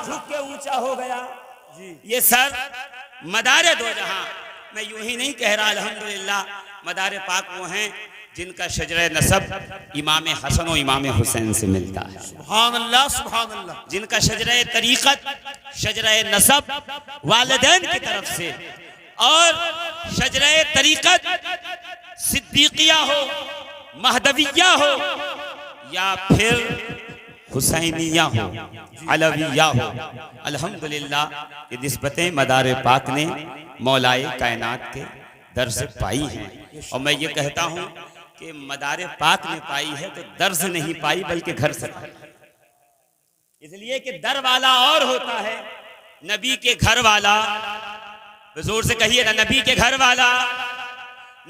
झुक के ऊंचा हो गया। ये सर मदारे दो जहां, मैं यूं ही नहीं कह रहा, अल्हम्दुलिल्लाह मदारे पाक वो हैं जिनका शजरे नसब इमाम हसन और इमाम हुसैन से मिलता है। सुभान अल्लाह, सुभान अल्लाह। जिनका शजरे तरीक़त, शजरे नसब वालिदैन की तरफ से, और शजरे तरीक़त सिद्दीकिया हो, महदविया हो, या फिर हुसैनिया हो, अलविया हो, अल्हम्दुलिल्लाह ये निस्बतें मदार पाक ने मौलाए कायनात के दर से पाई हैं। और मैं ये कहता हूँ कि मदार पाक ने पाई है तो दर से नहीं पाई बल्कि घर से पाई, इसलिए कि दर वाला और होता है, नबी के घर वाला। जोर से कहिए ना, नबी के घर वाला,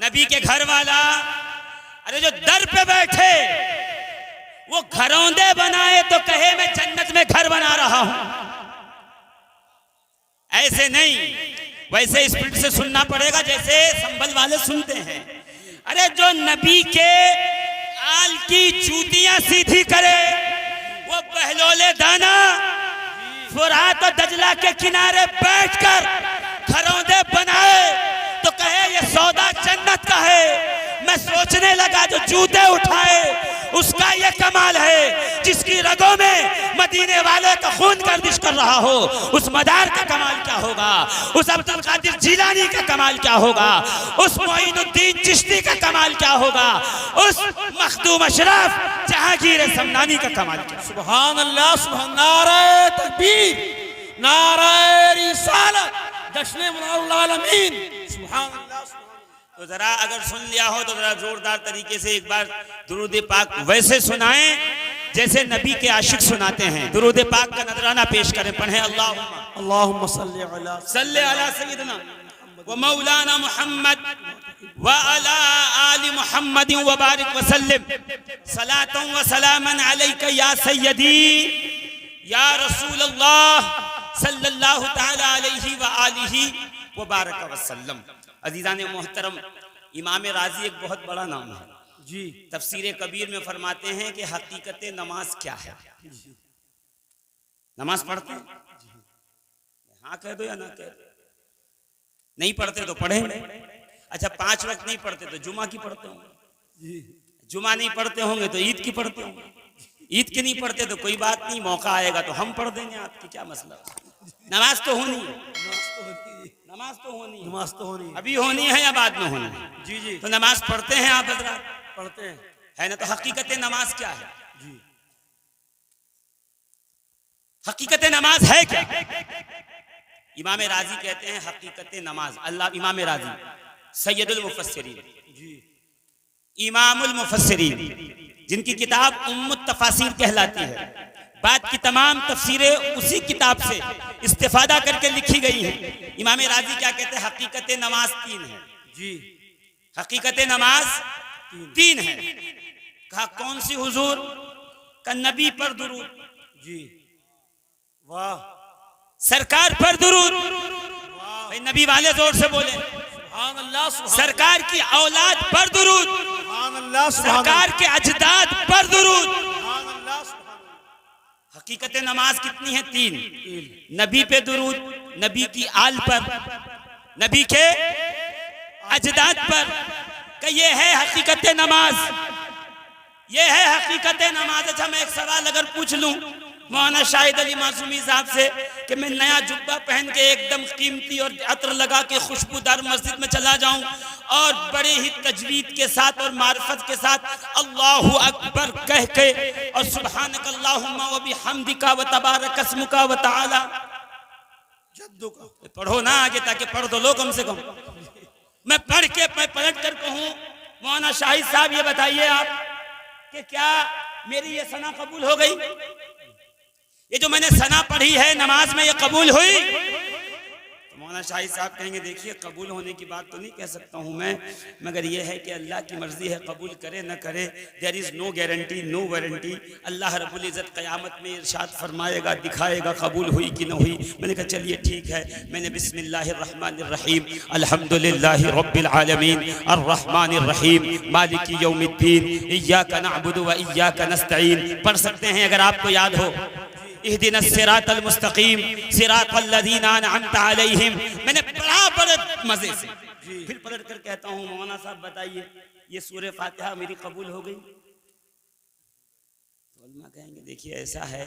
नबी के घर वाला। अरे जो दर पे बैठे वो घरौंदे बनाए तो कहे मैं जन्नत में घर बना रहा हूं, ऐसे नहीं, वैसे स्पीड से सुनना पड़ेगा जैसे संभल वाले सुनते हैं। अरे जो नबी के आल की जूतियां सीधी करे, वो बहलोले दाना फुरात और दजला के किनारे बैठकर घरौंदे बनाए तो कहे ये सौदा जन्नत का है। मैं सोचने लगा जो जूते उठाए उसका ये कमाल है, जिसकी रगों में मदीने वाले का खून गर्दिश कर रहा हो, उस मदार का कमाल क्या होगा, उस अब्दुल कादिर जिलानी का कमाल क्या होगा, उस मोइनुद्दीन चिश्ती का कमाल क्या होगा, उस मखदूम अशरफ जहांगीर समनानी का कमाल क्या। सुभान अल्लाह, सुभान, नारे तकबीर, नारे रिसालत, जश्न मुनारुल आलमीन, सुभान अल्लाह। तो जरा अगर सुन लिया हो तो जरा जोरदार तरीके से एक बार दुरूद पाक वैसे सुनाएं जैसे नबी के आशिक सुनाते हैं। दुरूद पाक का नजराना पेश करें, पढ़ें अल्लाहुम्मा सल्ली अला सय्यिदना व मौलाना मुहम्मद व अला आलि मुहम्मद व बारिक व सल्लिम सलातन व सलामन अलैका या सय्यदी या रसूलल्लाह सल्लल्लाहु तआला अलैहि व आलिहि व बारक व सल्लम। अजीज़ान मोहतरम, इमाम राजी एक बहुत बड़ा नाम है जी। तफसीर कबीर में फरमाते हैं कि हकीकत नमाज क्या है। नमाज पढ़ते हैं, हाँ कह दो या ना कह दो, नहीं पढ़ते तो पढ़े। अच्छा 5 वक्त नहीं पढ़ते तो जुमा की पढ़ते होंगे, जुमा नहीं पढ़ते होंगे तो ईद की पढ़ते होंगे, ईद की नहीं पढ़ते तो कोई बात नहीं, मौका आएगा तो हम पढ़ देंगे, आपकी क्या मसला। नमाज तो होनी है, नमाज तो होनी है, नमाज तो होनी है, अभी होनी है या बाद में होनी है। जी जी। तो नमाज पढ़ते हैं आप हजरात, पढ़ते हैं, है ना। तो हकीकत नमाज क्या है जी, हकीकत नमाज है क्या। इमाम राजी कहते हैं हकीकत नमाज, अल्लाह इमाम राजी सैयदुल मुफस्सिरीन जी, इमामुल मुफस्सिरीन, जिनकी किताब उम्मुत तफासीर कहलाती है, बात की तमाम तफसीरें उसी किताब से इस्तेफादा करके लिखी गई हैं। इमाम राजी क्या कहते हैं, हकीकत नमाज 3 है जी, हकीकत नमाज 3 है। कहा कौन सी हुजूर, का नबी पर दुरूद जी, वाह, सरकार पर दुरूद, भाई नबी वाले जोर से बोले, सुभान अल्लाह, सुभान सरकार की औलाद पर दुरूद, सुभान अल्लाह, सरकार के अजदाद पर दुरूद। सुभान अल्लाह, हकीकत नमाज कितनी है, 3। नबी पे दुरूद, नबी की आल पर, नबी के अजदाद पर, कि ये है हकीकत नमाज, ये है हकीकत नमाज। अच्छा मैं एक सवाल अगर पूछ लूं मौलाना शाहिद अली मासूमी साहब से कि मैं नया जुब्बा पहन के एकदम कीमती और अतर लगा के खुशबूदार मस्जिद में चला जाऊं और बड़े ही तजवीद के साथ और मार्फत के साथ अल्लाहु अकबर कह के और सुब्हानक अल्लाहुम्मा व बिहम्दिका व तबारक अस्मुका व तआला जद्दू का पढ़ो ना आगे, ताकि पढ़ दो लो कम से कम। मैं पढ़ के मैं पलट कर कहूं मौलाना शाहिद साहब ये बताइए आप कि क्या मेरी ये सना कबूल हो गई, ये जो मैंने सना पढ़ी है नमाज में ये कबूल हुई। तो मौलाना शाहिद साहब कहेंगे देखिए कबूल होने की बात तो नहीं कह सकता हूँ मैं, मगर ये है कि अल्लाह की मर्जी है, कबूल करे न करे, there is no guarantee no warranty. अल्लाह रब्बुल इज़्ज़त क़यामत में इरशाद फरमाएगा, दिखाएगा कबूल हुई कि न हुई। मैंने कहा चलिए ठीक है। मैंने बिस्मिल्लाहिर रहमानिर रहीम अल्हम्दुलिल्लाहि रब्बिल आलमीन अर्रहमानिर रहीम मालिकी यौमिद्दीन इय्याका नअबुदु व इय्याका नस्तईन पढ़ सकते हैं अगर आपको याद हो। इहदिनस सिरातल मुस्तकीम सिरातल लज़ीना अनअमता अलैहिम। मैंने पढ़ा बड़े मजे से, फिर पलट कर कहता हूँ मौलाना साहब बताइए ये सूरह फातिहा मेरी कबूल हो गई? उलमा कहेंगे देखिए ऐसा है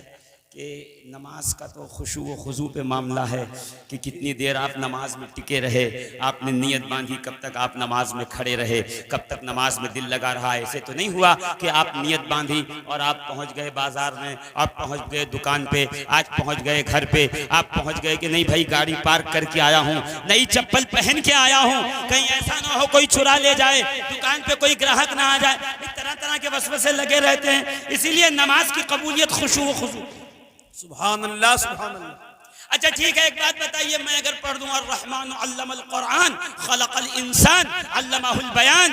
कि नमाज का तो खुशू व खुजू पे मामला है कि कितनी देर आप नमाज में टिके रहे, आपने नियत बांधी, कब तक आप नमाज में खड़े रहे, कब तक नमाज में दिल लगा रहा। ऐसे तो नहीं हुआ कि आप नियत बांधी और आप पहुंच गए बाजार में, आप पहुंच गए दुकान पे, आज पहुंच गए घर पे, आप पहुंच गए कि नहीं भाई गाड़ी पार्क करके आया हूँ, नई चप्पल पहन के आया हूँ, कहीं ऐसा ना हो कोई चुरा ले जाए, दुकान पे कोई ग्राहक ना आ जाए। तरह तरह के वसवसे लगे रहते हैं। इसीलिए नमाज की कबूलियत खुशू व खुशू। सुभान अल्लाह सुभान अल्लाह। अच्छा ठीक है, एक बात बताइए, मैं अगर पढ़ दूं अर्रहमान अल्लमल कुरान खलकल इंसान अल्लमहुल बयान,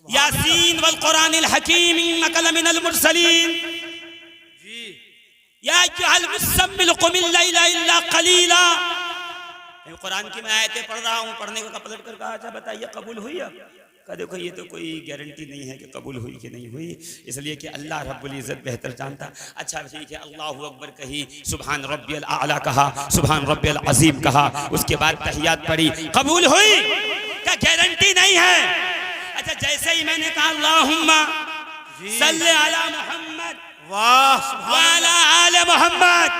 यासीन वल कुरानिल हकीम इन्नका लमिनल मुरसलीन, जी या अय्युहल मुज़म्मिल क़ुमिल लैला इल्ला क़लीला। कुरान की मैं आयतें पढ़ रहा हूँ, पढ़ने को पलट कर कहा अच्छा बताइए कबूल हुई? अब कहा देखो ये तो कोई गारंटी नहीं है कि कबूल हुई कि नहीं हुई, इसलिए कि अल्लाह रब्बुल इज़्ज़त बेहतर जानता। अच्छा ठीक है, अल्लाहु अकबर कही, सुभान रब्बियल आला कहा, सुभान रब्बियल अज़ीम कहा, उसके बाद तहियात पढ़ी, कबूल हुई? क्या गारंटी नहीं है? अच्छा जैसे ही मैंने कहा अल्लाहुम्मा सल्ले अला मुहम्मद व अला आले मुहम्मद,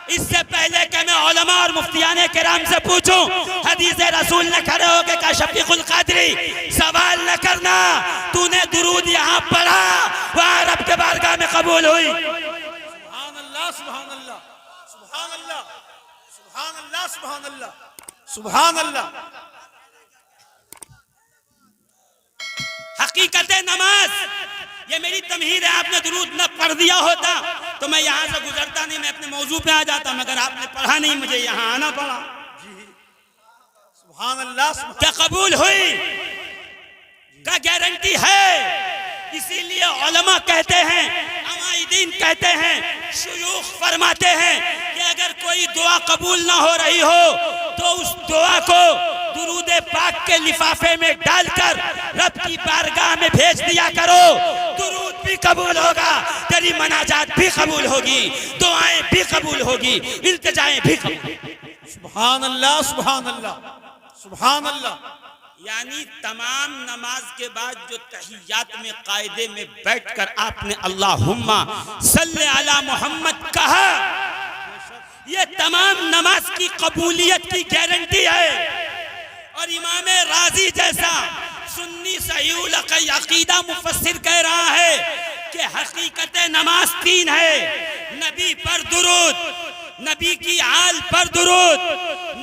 इससे पहले कि मैं उलमा और मुफ्तियाने किराम से पूछूं, हदीस रसूल ने खड़े होकर कहा शफीकुल कादरी सवाल न करना, तूने दुरूद यहाँ पढ़ा वह रब के बारगाह में कबूल हुई। सुभान अल्लाह सुभान अल्लाह सुभान अल्लाह सुभान अल्लाह सुभान अल्लाह सुभान अल्लाह। हकीकत नमाज ये मेरी तमहीद है, आपने दुरूद न पढ़ दिया होता तो मैं यहाँ से गुजरता नहीं, मैं अपने मौजू पे आ जाता, मगर आपने पढ़ा नहीं, मुझे यहाँ आना पड़ा। सुभान अल्लाह। क्या कबूल हुई? क्या गारंटी है? इसीलिए उलमा कहते हैं, अमाइदीन कहते हैं, शुयूख फरमाते हैं कि अगर कोई दुआ कबूल ना हो रही हो तो उस दुआ को दुरूद पाक के लिफाफे में डालकर रब की बारगाह में भेज दिया करो, दुरूद भी कबूल होगा, तेरी मनाजात भी कबूल होगी, दुआएं भी कबूल होगी, इल्तिजाएं भी कबूल। सुभान अल्लाह सुभान अल्लाह सुभान अल्लाह। यानी तमाम नमाज के बाद जो तहियात में कायदे में बैठकर आपने अल्लाहुम्मा सल्ले अला मोहम्मद कहा, ये तमाम नमाज की कबूलियत की गारंटी है। और इमाम राजी जैसा सुन्नी सहीउल अकीदा मुफस्सिर कह रहा है कि हकीकत नमाज तीन है, नबी पर दुरूद, नबी की आल पर दुरूद,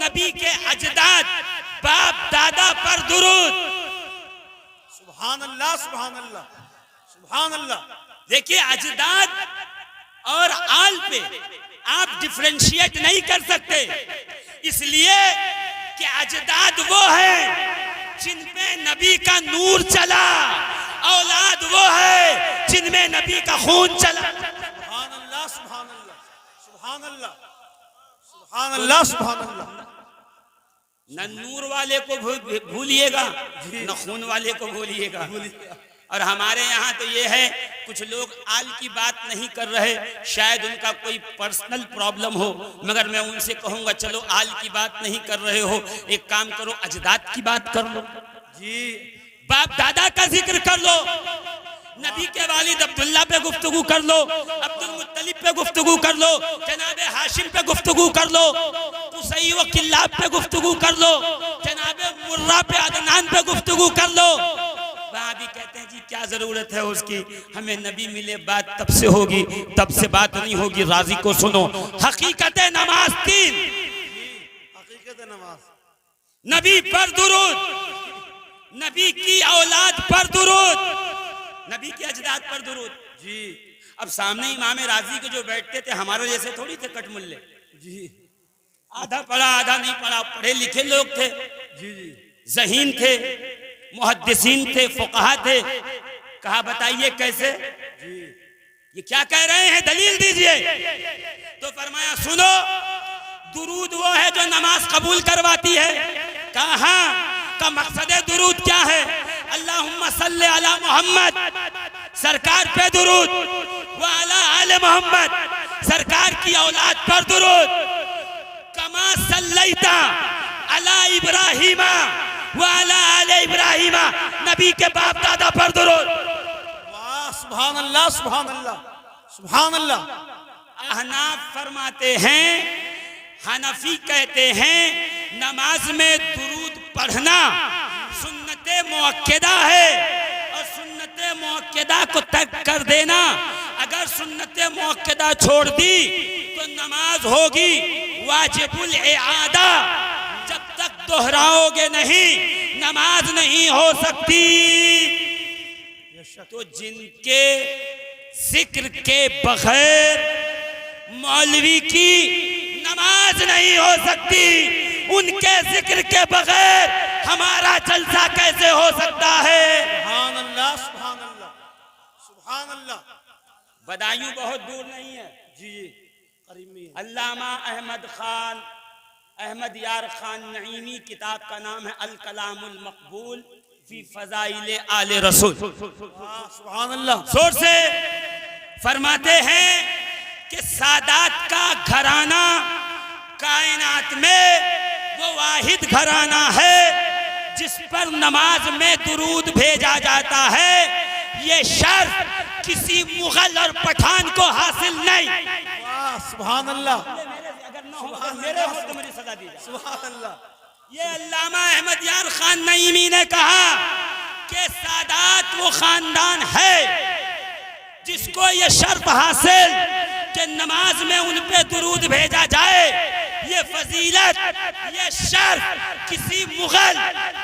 नबी के अजदाद बाप दादा पर दुरूद। सुभान अल्लाह सुभान अल्लाह सुभान अल्लाह। देखिए अजदाद और आल पे आप डिफरेंशिएट नहीं कर सकते, इसलिए कि अजदाद वो है जिनमें नबी का नूर चला, औलाद वो है जिनमें नबी का खून चला। सुभान अल्लाह सुभान अल्लाह सुभान अल्लाह सुभान अल्लाह सुभान अल्लाह। न नूर वाले को भूलिएगा न खून वाले को भूलिएगा। और हमारे यहाँ तो ये है, कुछ लोग आल की बात नहीं कर रहे, शायद उनका कोई पर्सनल प्रॉब्लम हो, मगर मैं उनसे कहूँगा चलो आल की बात नहीं कर रहे हो, एक काम करो अजदाद की बात कर लो जी, बाप दादा का जिक्र कर लो, नबी के वालिद अब्दुल्ला पे गुफ्तगू कर लो, अब्दुल मुत्तलिब पे गुफ्तगू कर लो, जनाबे हाशिम पे गुफ्तगू कर लो, कुसई व किल्लाब पे गुफ्तगू कर लो, जनाबे मुर्रा पे अदनान पे गुफ्तगू कर लो। वहाँ भी कहते हैं जी क्या जरूरत है उसकी, हमें नबी मिले बात तब से होगी, तब से बात नहीं होगी। राजी को सुनो, हकीकत नमाज तीन, हकीकत नमाज, नबी पर दुरूद, नबी की औलाद पर दुरूद, नबी के अजदाद पर दुरूद जी। अब सामने इमाम राजी को जो बैठते थे हमारे जैसे थोड़ी थे कटमुल्ले जी, आधा पढ़ा आधा नहीं पढ़ा, पढ़े लिखे लोग थे जी जी, ज़हीन थे, मुहद्दिसीन थे, फुक़हा थे। कहा बताइए कैसे जी, ये क्या कह रहे हैं, दलील दीजिए। तो फरमाया सुनो, दुरूद वो है जो नमाज कबूल करवाती है। कहा का मकसद दुरूद क्या है? अल्लाहुम्मा सल्ले अला मोहम्मद, सरकार पे दुरूद, व व अला आले मोहम्मद, सरकार की औलाद पर दुरूद। कमा सल्लैता अला इब्राहिमा व अला आले इब्राहिमा, नबी के बाप दादा पर दुरूद। वाह, सुभान अल्लाह, सुभान अल्लाह, सुभान अल्लाह। अहनाफ फरमाते हैं, हनफी कहते हैं, नमाज में दुरूद पढ़ना सुन्नते मुअक्कदा है और सुन्नते मुअक्कदा को तर्क कर देना, अगर सुन्नते मुअक्कदा छोड़ दी तो नमाज होगी वाजिबुल इआदा, जब तक दोहराओगे नहीं नमाज नहीं हो सकती। तो जिनके जिक्र के बगैर मौलवी की नमाज नहीं हो सकती, उनके जिक्र के बगैर हमारा जलसा कैसे हो सकता है? सुभान अल्लाह, सुभान अल्लाह, सुभान अल्लाह। बदायूं बहुत दूर नहीं है जी, करीब में है। अल्लामा अहमद खान, अहमद यार खान नईमी, किताब का नाम है अल कलामुल मकबूल फी फजाइल आले रसूल। वाह, सुभान अल्लाह। जोर से फरमाते हैं कि सादात का घराना कायनात में वो वाहिद घराना है जिस पर नमाज में दुरूद भेजा जाता है। ये शर्फ किसी मुगल और पठान को हासिल नहीं। वाह, सुभान अल्लाह, अगर न हो मेरे हो तो मुझे सजा दी जाए। सुभान अल्लाह। ये अल्लामा अहमद यार खान नईमी ने कहा कि सादात वो खानदान है जिसको ये शर्फ हासिल कि नमाज में उन पे दुरूद भेजा जाए। ये फजीलत, ये शर्फ किसी मुगल,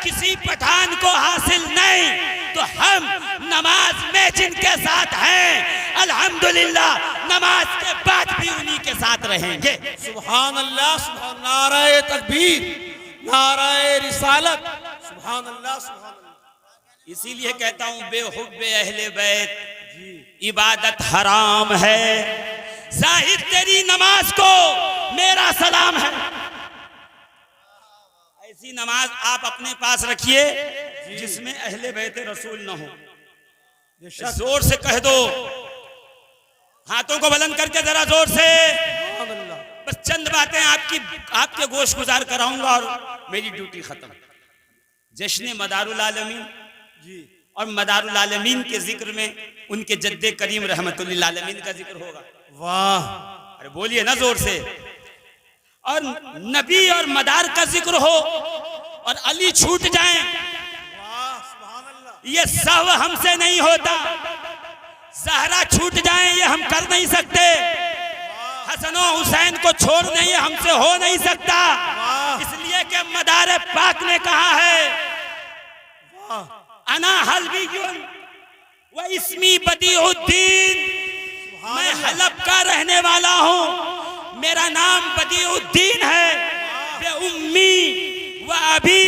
किसी पठान को हासिल नहीं। तो हम नमाज में जिनके साथ हैं, अल्हम्दुलिल्लाह नमाज के बाद भी उन्हीं के साथ रहेंगे। सुभान अल्लाह, सुभान, नाराए तकबीर, नाराए रिसालत, सुभान अल्लाह, सुभान अल्लाह। इसीलिए कहता हूं बेहुब्बे अहले बैत इबादत हराम है। जाहिर तेरी नमाज को मेरा सलाम है। ऐसी नमाज आप अपने पास रखिए जिसमें अहले बैत रसूल न हो। जोर से कह दो, हाथों को बुलंद करके जरा जोर से। बस चंद बातें आपके गोश गुजार कराऊंगा और मेरी ड्यूटी खत्म। जश्न मदारुल आलमीन जी, और मदारुल आलमीन के जिक्र में उनके जद्दे करीम रहमतुल्लिल आलमीन का जिक्र होगा। वाह, अरे बोलिए ना जोर से। और नबी और मदार का जिक्र हो और अली छूट जाएं, वाह, सुभान अल्लाह। ये सब हमसे नहीं होता। ज़हरा छूट जाएं ये हम कर नहीं सकते। हसन और हुसैन को छोड़ने ये हमसे हो नहीं सकता। इसलिए कि मदार पाक ने कहा है, अना हल्बियुन व इस्मी बदीउद्दीन, मैं हलब का रहने वाला हूँ, मेरा नाम बदीउद्दीन है। बे उम्मी व अबी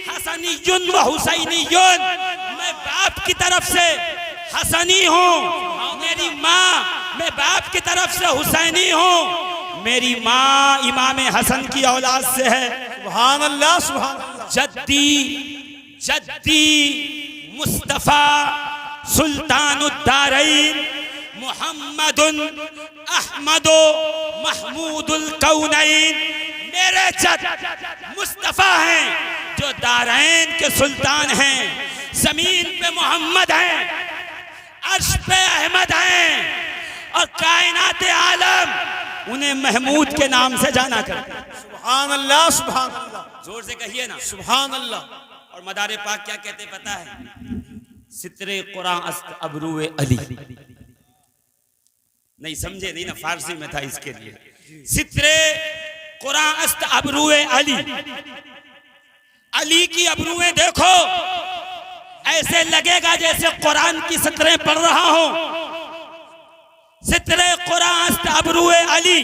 हसनीयुन व हुसैनीयुन, मैं बाप की तरफ से हसनी हूँ, मेरी माँ मैं बाप की तरफ से हुसैनी हूँ। मेरी माँ इमाम हसन की औलाद से है। सुभान अल्लाह, सुभान अल्लाह। जद्दी जद्दी मुस्तफा सुल्तानुद्दारैन मुहम्मदुन अहमदो महमूदुल कौनैन, मेरे जद मुस्तफा हैं जो दारैन के सुल्तान हैं। जमीन पे मोहम्मद हैं, अर्श पे अहमद हैं और कायनात आलम उन्हें महमूद के नाम से जाना करते हैं। सुभान अल्लाह, सुभान अल्लाह। जोर से कहिए ना, सुभान अल्लाह। और मदारे पाक क्या कहते पता है? सितरे कुरान अस्त अबरूए अली। नहीं समझे नहीं ना, फारसी में था इसके लिए। सितरे कुरान अस्त अबरूए अली, अली की अबरूएं देखो ऐसे लगेगा जैसे कुरान की सतरें पढ़ रहा हूं। सितरे कुरान अस्त अबरूए अली,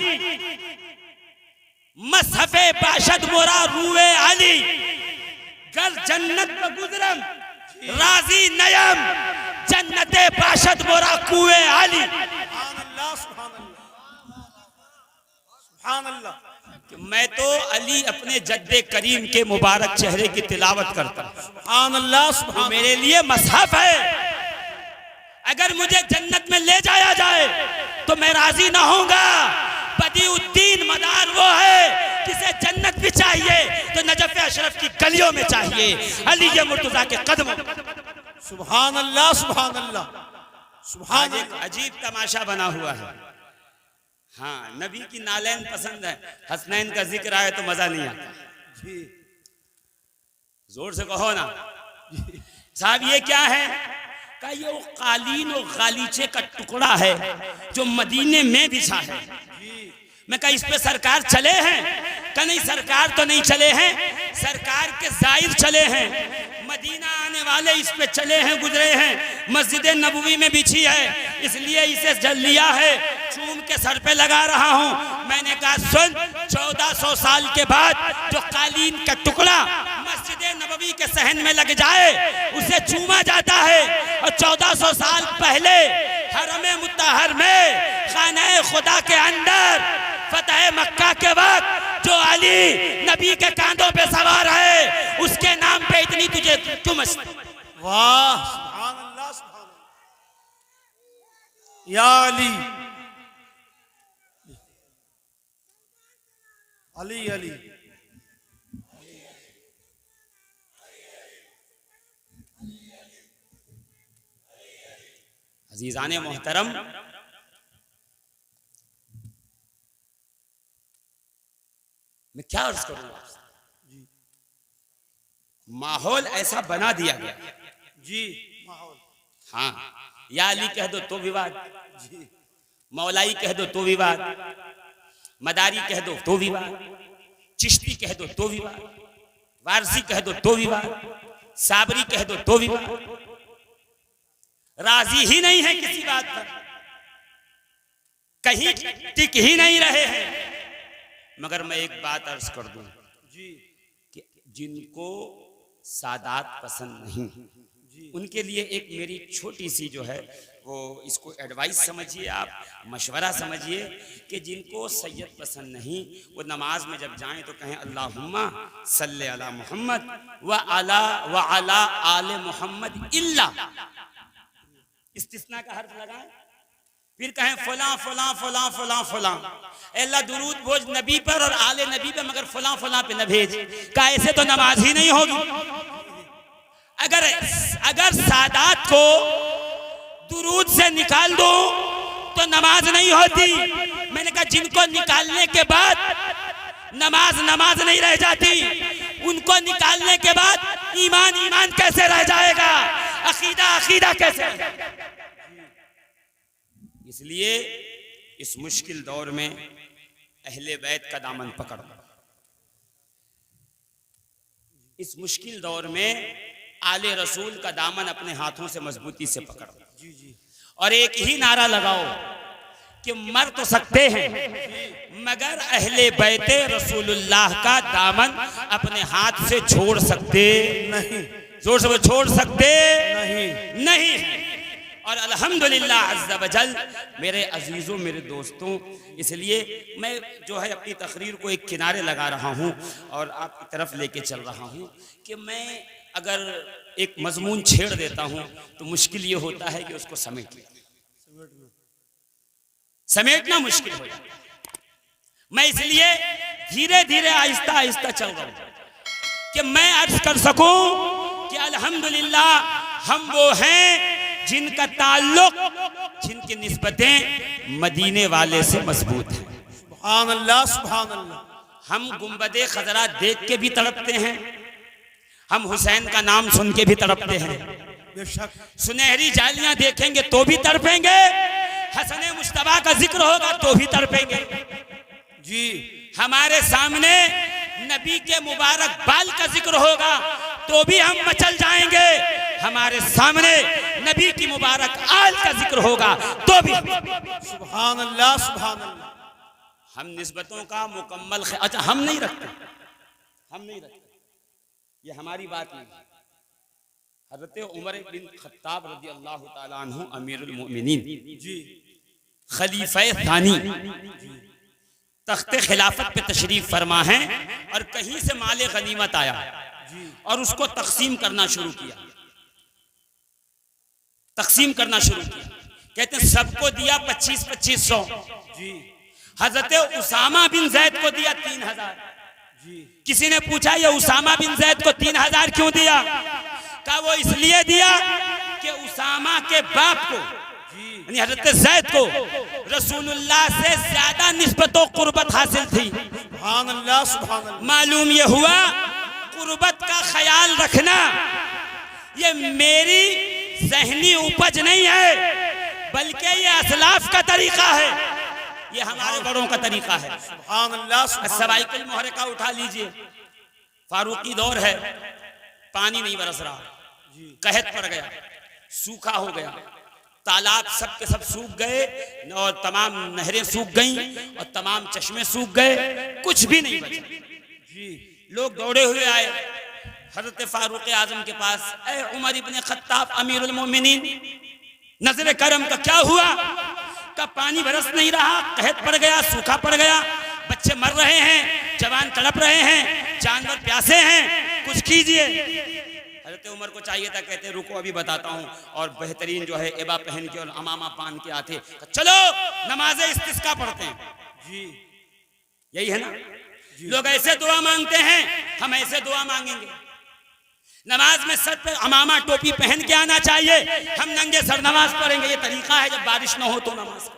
मसहफे बाशद मोरा रूए अली, गर जन्नत में गुजरम राजी नयम, जन्नते बाशद मोरा कुए अली। सुभान अल्लाह। मैं तो अली अपने जद्दे करीम के मुबारक चेहरे की तिलावत करता हूं। सुभान अल्लाह, वो मेरे लिए मसहफ है। अगर मुझे जन्नत में ले जाया जाए तो मैं राजी ना होऊंगा। बदीउद्दीन मदार वो है जिसे जन्नत भी चाहिए तो नजफ अशरफ की गलियों में चाहिए, अली मुर्तजा के कदमों। सुभान अल्लाह, सुभान अल्लाह, सुभान। एक अजीब तमाशा बना हुआ है। हाँ, नबी की नालैन पसंद है, हसनैन का जिक्र आए तो मजा नहीं आता। जी जोर से कहो ना साहब, ये क्या है? का ये वो कालीन और गालीचे का टुकड़ा है जो मदीने में बिछा है। मैं कहा इस पे सरकार चले हैं? का नहीं, सरकार तो नहीं चले हैं, सरकार के जाहिर चले हैं। मदीना आने वाले इस पे चले हैं, गुजरे हैं। मस्जिद नबवी में बिछी है, इसलिए इसे जल लिया है, चूम के सर पे लगा रहा हूं। मैंने कहा सुन, 1400 साल के बाद जो कालीन का टुकड़ा मस्जिद नबवी के सहन में लग जाए उसे चूमा जाता है, और 1400 साल पहले हरम मुत्तहर में खाना खुदा के अंदर फतह मक्का के वक्त जो अली नबी के कांधों पे सवार है उसके नाम पे इतनी तुझे क्यों मस्ती? वाह, सुभान अल्लाह, सुभान अल्लाह। या अली, अली अली। अजीजाने मोहतरम, मैं क्या अर्ज करूं आपसे? माहौल ऐसा बना दिया गया जी, माहौल। हाँ, या अली कह दो तो विवाद, जी, मौलाई कह दो तो विवाद, मदारी कह दो तो विवाद, चिश्ती कह दो तो विवाद, वारसी कह दो तो विवाद, साबरी कह दो तो विवाद। राजी ही नहीं है किसी बात पर, कहीं टिक ही नहीं रहे हैं। मगर मैं एक बात अर्ज कर दूं जी, कि जिनको सादात पसंद नहीं जी, उनके लिए एक मेरी छोटी सी जो है वो, इसको एडवाइस समझिए आप, मशवरा समझिए कि जिनको सैयद पसंद नहीं वो नमाज में जब जाएं तो कहें अल्लाहुम्मा सल्ले अला मोहम्मद व अला आले मोहम्मद इल्ला, इस्तिस्ना का हर्फ लगाएं, फिर कहें फलां फलां फलां फलां फलां। अल्लाह दुरूद बोझ नबी पर और आले नबी पे, मगर फलां फलां पे न भेज। का ऐसे तो नमाज ही नहीं होगी। अगर सादात को दुरूद से निकाल दो तो नमाज नहीं होती। मैंने कहा जिनको निकालने के बाद नमाज नहीं रह जाती, उनको निकालने के बाद ईमान कैसे रह जाएगा, अकीदा कैसे? इसलिए इस मुश्किल दौर में अहले बैत का दामन पकड़ो। इस मुश्किल दौर में आले रसूल का दामन अपने हाथों से मजबूती से पकड़ो। जी, जी। और एक ही नारा लगाओ कि मर तो सकते हैं मगर अहले बैते रसूलुल्लाह का दामन अपने हाथ से छोड़ सकते नहीं, जोर से छोड़ सकते नहीं। और अल्हम्दुलिल्लाह अज़्ज़ा वजल मेरे अजीज़ों, मेरे दोस्तों, इसलिए मैं जो है अपनी तकरीर को एक किनारे लगा रहा हूँ और आपकी तरफ लेके चल रहा हूँ कि मैं अगर एक मजमून छेड़ देता हूँ तो मुश्किल ये होता है कि उसको समेटना मुश्किल हो जाता है। मैं इसलिए धीरे धीरे आहिस्ता आहिस्ता चल रहा हूँ कि मैं अर्ज कर सकूं कि अल्हम्दुलिल्लाह हम वो हैं जिनका ताल्लुक, जिनकी निस्बतें मदीने वाले से मजबूत हैं। सुभान अल्लाह, सुभान अल्लाह। हम गुंबदे खजरा देख के भी तड़पते हैं, हम हुसैन का नाम सुन के भी तड़पते हैं, बेशक। सुनहरी जालियां देखेंगे तो भी तड़पेंगे, हसन मुश्तबा का जिक्र होगा तो भी तड़पेंगे। जी, हमारे सामने नबी के मुबारक बाल का जिक्र होगा तो भी हम मचल जाएंगे, हमारे सामने नबी की मुबारक आल का जिक्र होगा तो भी। सुभान अल्लाह, सुभान अल्लाह। हम निस्बतों का मुकम्मल अच्छा हम नहीं रखते, ये हमारी बात नहीं है। हज़रत उमर बिन खत्ताब रज़ी अल्लाह ताला अन्हु अमीरुल मोमिनीन जी, खलीफा थानी तख्ते खिलाफत पे तशरीफ फरमा है और कहीं से माले गनीमत आया और उसको तकसीम करना शुरू किया। तकसीम करना शुरू किया। कहते हैं सबको दिया 25-2500 जी हजरत उसामा बिन जैद को दिया 3000। जी किसी ने पूछा ये उसामा बिन जैद को 3000 क्यों दिया? कहा वो इसलिए दिया कि उसामा के बाप को यानी हजरत जैद को रसूलुल्लाह से ज्यादा निस्बत व कुर्बत हासिल थी। सुभान अल्लाह सुभान अल्लाह। मालूम ये हुआ कुर्बत का ख्याल रखना ये मेरी ज़हनी उपज नहीं है, बल्कि ये असलाफ का तरीका है, ये हमारे बड़ों का तरीका है। सुभान अल्लाह सुभान सवाइकुल मुहर्रिका उठा लीजिए, फारूकी दौर है, पानी नहीं बरस रहा, कहत पड़ गया, सूखा हो गया, तालाब सब के सब सूख गए और तमाम नहरें सूख गईं और तमाम चश्मे सूख गए, कुछ भी नहीं बचा। जी लोग दौड़े हुए आए हजरत फारूक आजम के पास, ऐ उमर इब्ने खत्ताब अमीरुल मोमिनीन, नजर करम का क्या हुआ? का पानी बरस नहीं रहा, कहत पड़ गया, सूखा पड़ गया, बच्चे मर रहे हैं, जवान तड़प रहे हैं, जानवर प्यासे हैं, कुछ कीजिए। हजरत उमर को चाहिए था, कहते रुको अभी बताता हूँ, और बेहतरीन जो है एबा पहन के और अमामा पान के आते, चलो नमाज इस्तिस्का पढ़ते हैं। जी यही है ना, लोग ऐसे दुआ मांगते हैं, हम ऐसे दुआ मांगेंगे। नमाज में सर पे अमामा टोपी पहन के आना चाहिए, हम नंगे सर नमाज पढ़ेंगे, ये तरीका है जब बारिश ना हो तो नमाज।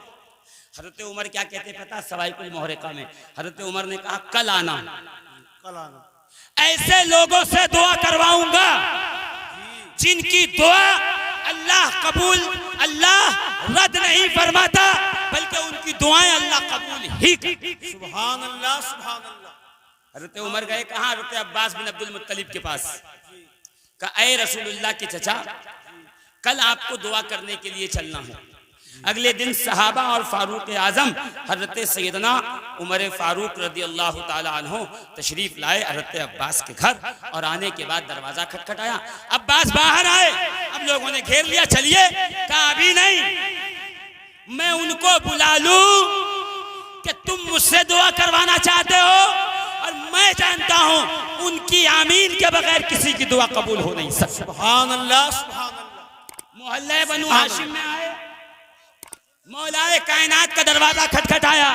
हजरत उमर क्या कहते पता? सवाइकुल मुहर्रिका में हजरत उमर ने कहा कल आना, ऐसे लोगों से दुआ करवाऊंगा जिनकी दुआ अल्लाह कबूल, अल्लाह रद्द नहीं फरमाता, बल्कि उनकी दुआएं अल्लाह कबूल ही करता। सुभान अल्लाह सुभान अल्लाह। हजरत उमर गए कहाँ? हजरत अब्बास बिन अब्दुल मुत्तलिब के पास, कहा ऐ रसूलुल्लाह के चचा, कल आपको दुआ करने के लिए चलना है। अगले दिन सहाबा और फारूक आजम हजरत सैयदना उमर फारूक रदी अल्लाह ताला अन्हो तशरीफ लाए हजरत अब्बास के घर, और आने के बाद दरवाजा खटखटाया, अब्बास बाहर आए, अब लोगों ने घेर लिया, चलिए, कहा अभी नहीं, मैं उनको बुला लूं कि तुम मुझसे दुआ करवाना चाहते हो, और मैं जानता हूं उनकी आमीन के बगैर किसी की दुआ कबूल हो नहीं सकती। सुभान अल्लाह सुभान अल्लाह। मोहल्ले बनु हाशिम में आए, मौलाए कायनात का दरवाजा खटखटाया,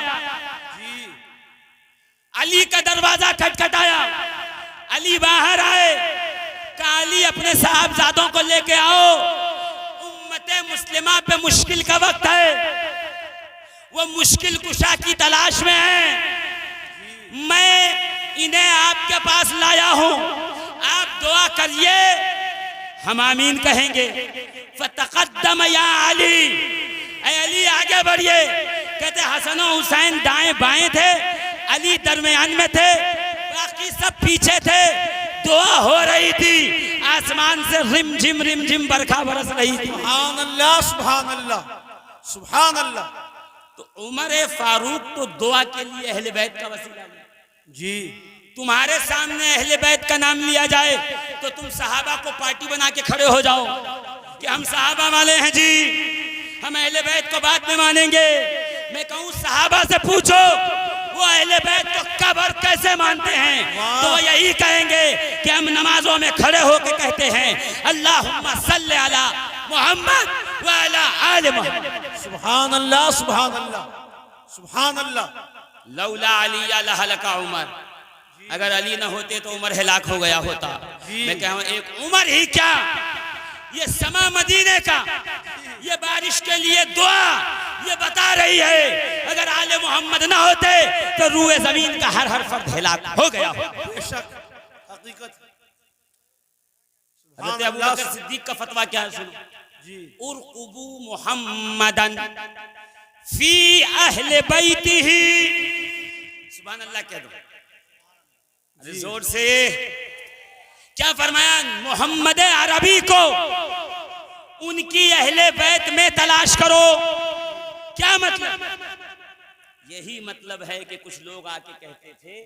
अली का दरवाजा खटखटाया, अली बाहर आए, कहा अली अपने साहबजादों को लेके आओ, उम्मते मुस्लिमा पे मुश्किल का वक्त है, वो मुश्किल कुशा की तलाश में है, मैं इन्हें आपके पास लाया हूं, आप दुआ करिए, हम आमीन कहेंगे। फतक़द्दम या अली, अली आगे बढ़िए। कहते हसन और हुसैन दाएं बाएं थे, अली दरमियान में थे, बाकी सब पीछे थे, दुआ हो रही थी, आसमान से रिम झिम बरखा बरस रही थी। सुभान अल्लाह सुभान अल्लाह सुभान अल्लाह। तो उमर फारूक तो दुआ के लिए अहले बैत का वसीला लिया। जी तुम्हारे सामने अहले बैत का नाम लिया जाए तो तुम सहाबा को पार्टी बना के खड़े हो जाओ कि हम सहाबा वाले हैं जी, हम अहले बैत को बाद में मानेंगे। मैं कहूँ सहाबा से पूछो वो अहले बैत को कब और कैसे मानते हैं, तो वो यही कहेंगे कि हम नमाजों में खड़े होकर कहते हैं अल्लाहुम्मा सल्ली अला मुहम्मद व अला आले मुहम्मद। सुभान अल्लाह सुभान अल्लाह सुभान अल्लाह। लौला अली लहलका उमर, अगर अली न होते तो उमर हिलाक हो गया होता। मैं कहूँ एक उमर ही क्या, ये समा मदीने का, ये बारिश के लिए दुआ ये बता रही है, अगर आले मोहम्मद न होते तो रूए जमीन का हर फर्द हिलाक हो गया हो। बेशक हकीकत। हज़रत अबू बकर सिद्दीक का फतवा क्या है सुनो जी। उरकुबू मुहम्मदन फी अहले बैतिही, सुभान अल्लाह कह दो अरे जोर से। क्या फरमाया? मोहम्मद अरबी को उनकी अहले बैत में तलाश करो। क्या मतलब? यही मतलब है कि कुछ लोग आके कहते थे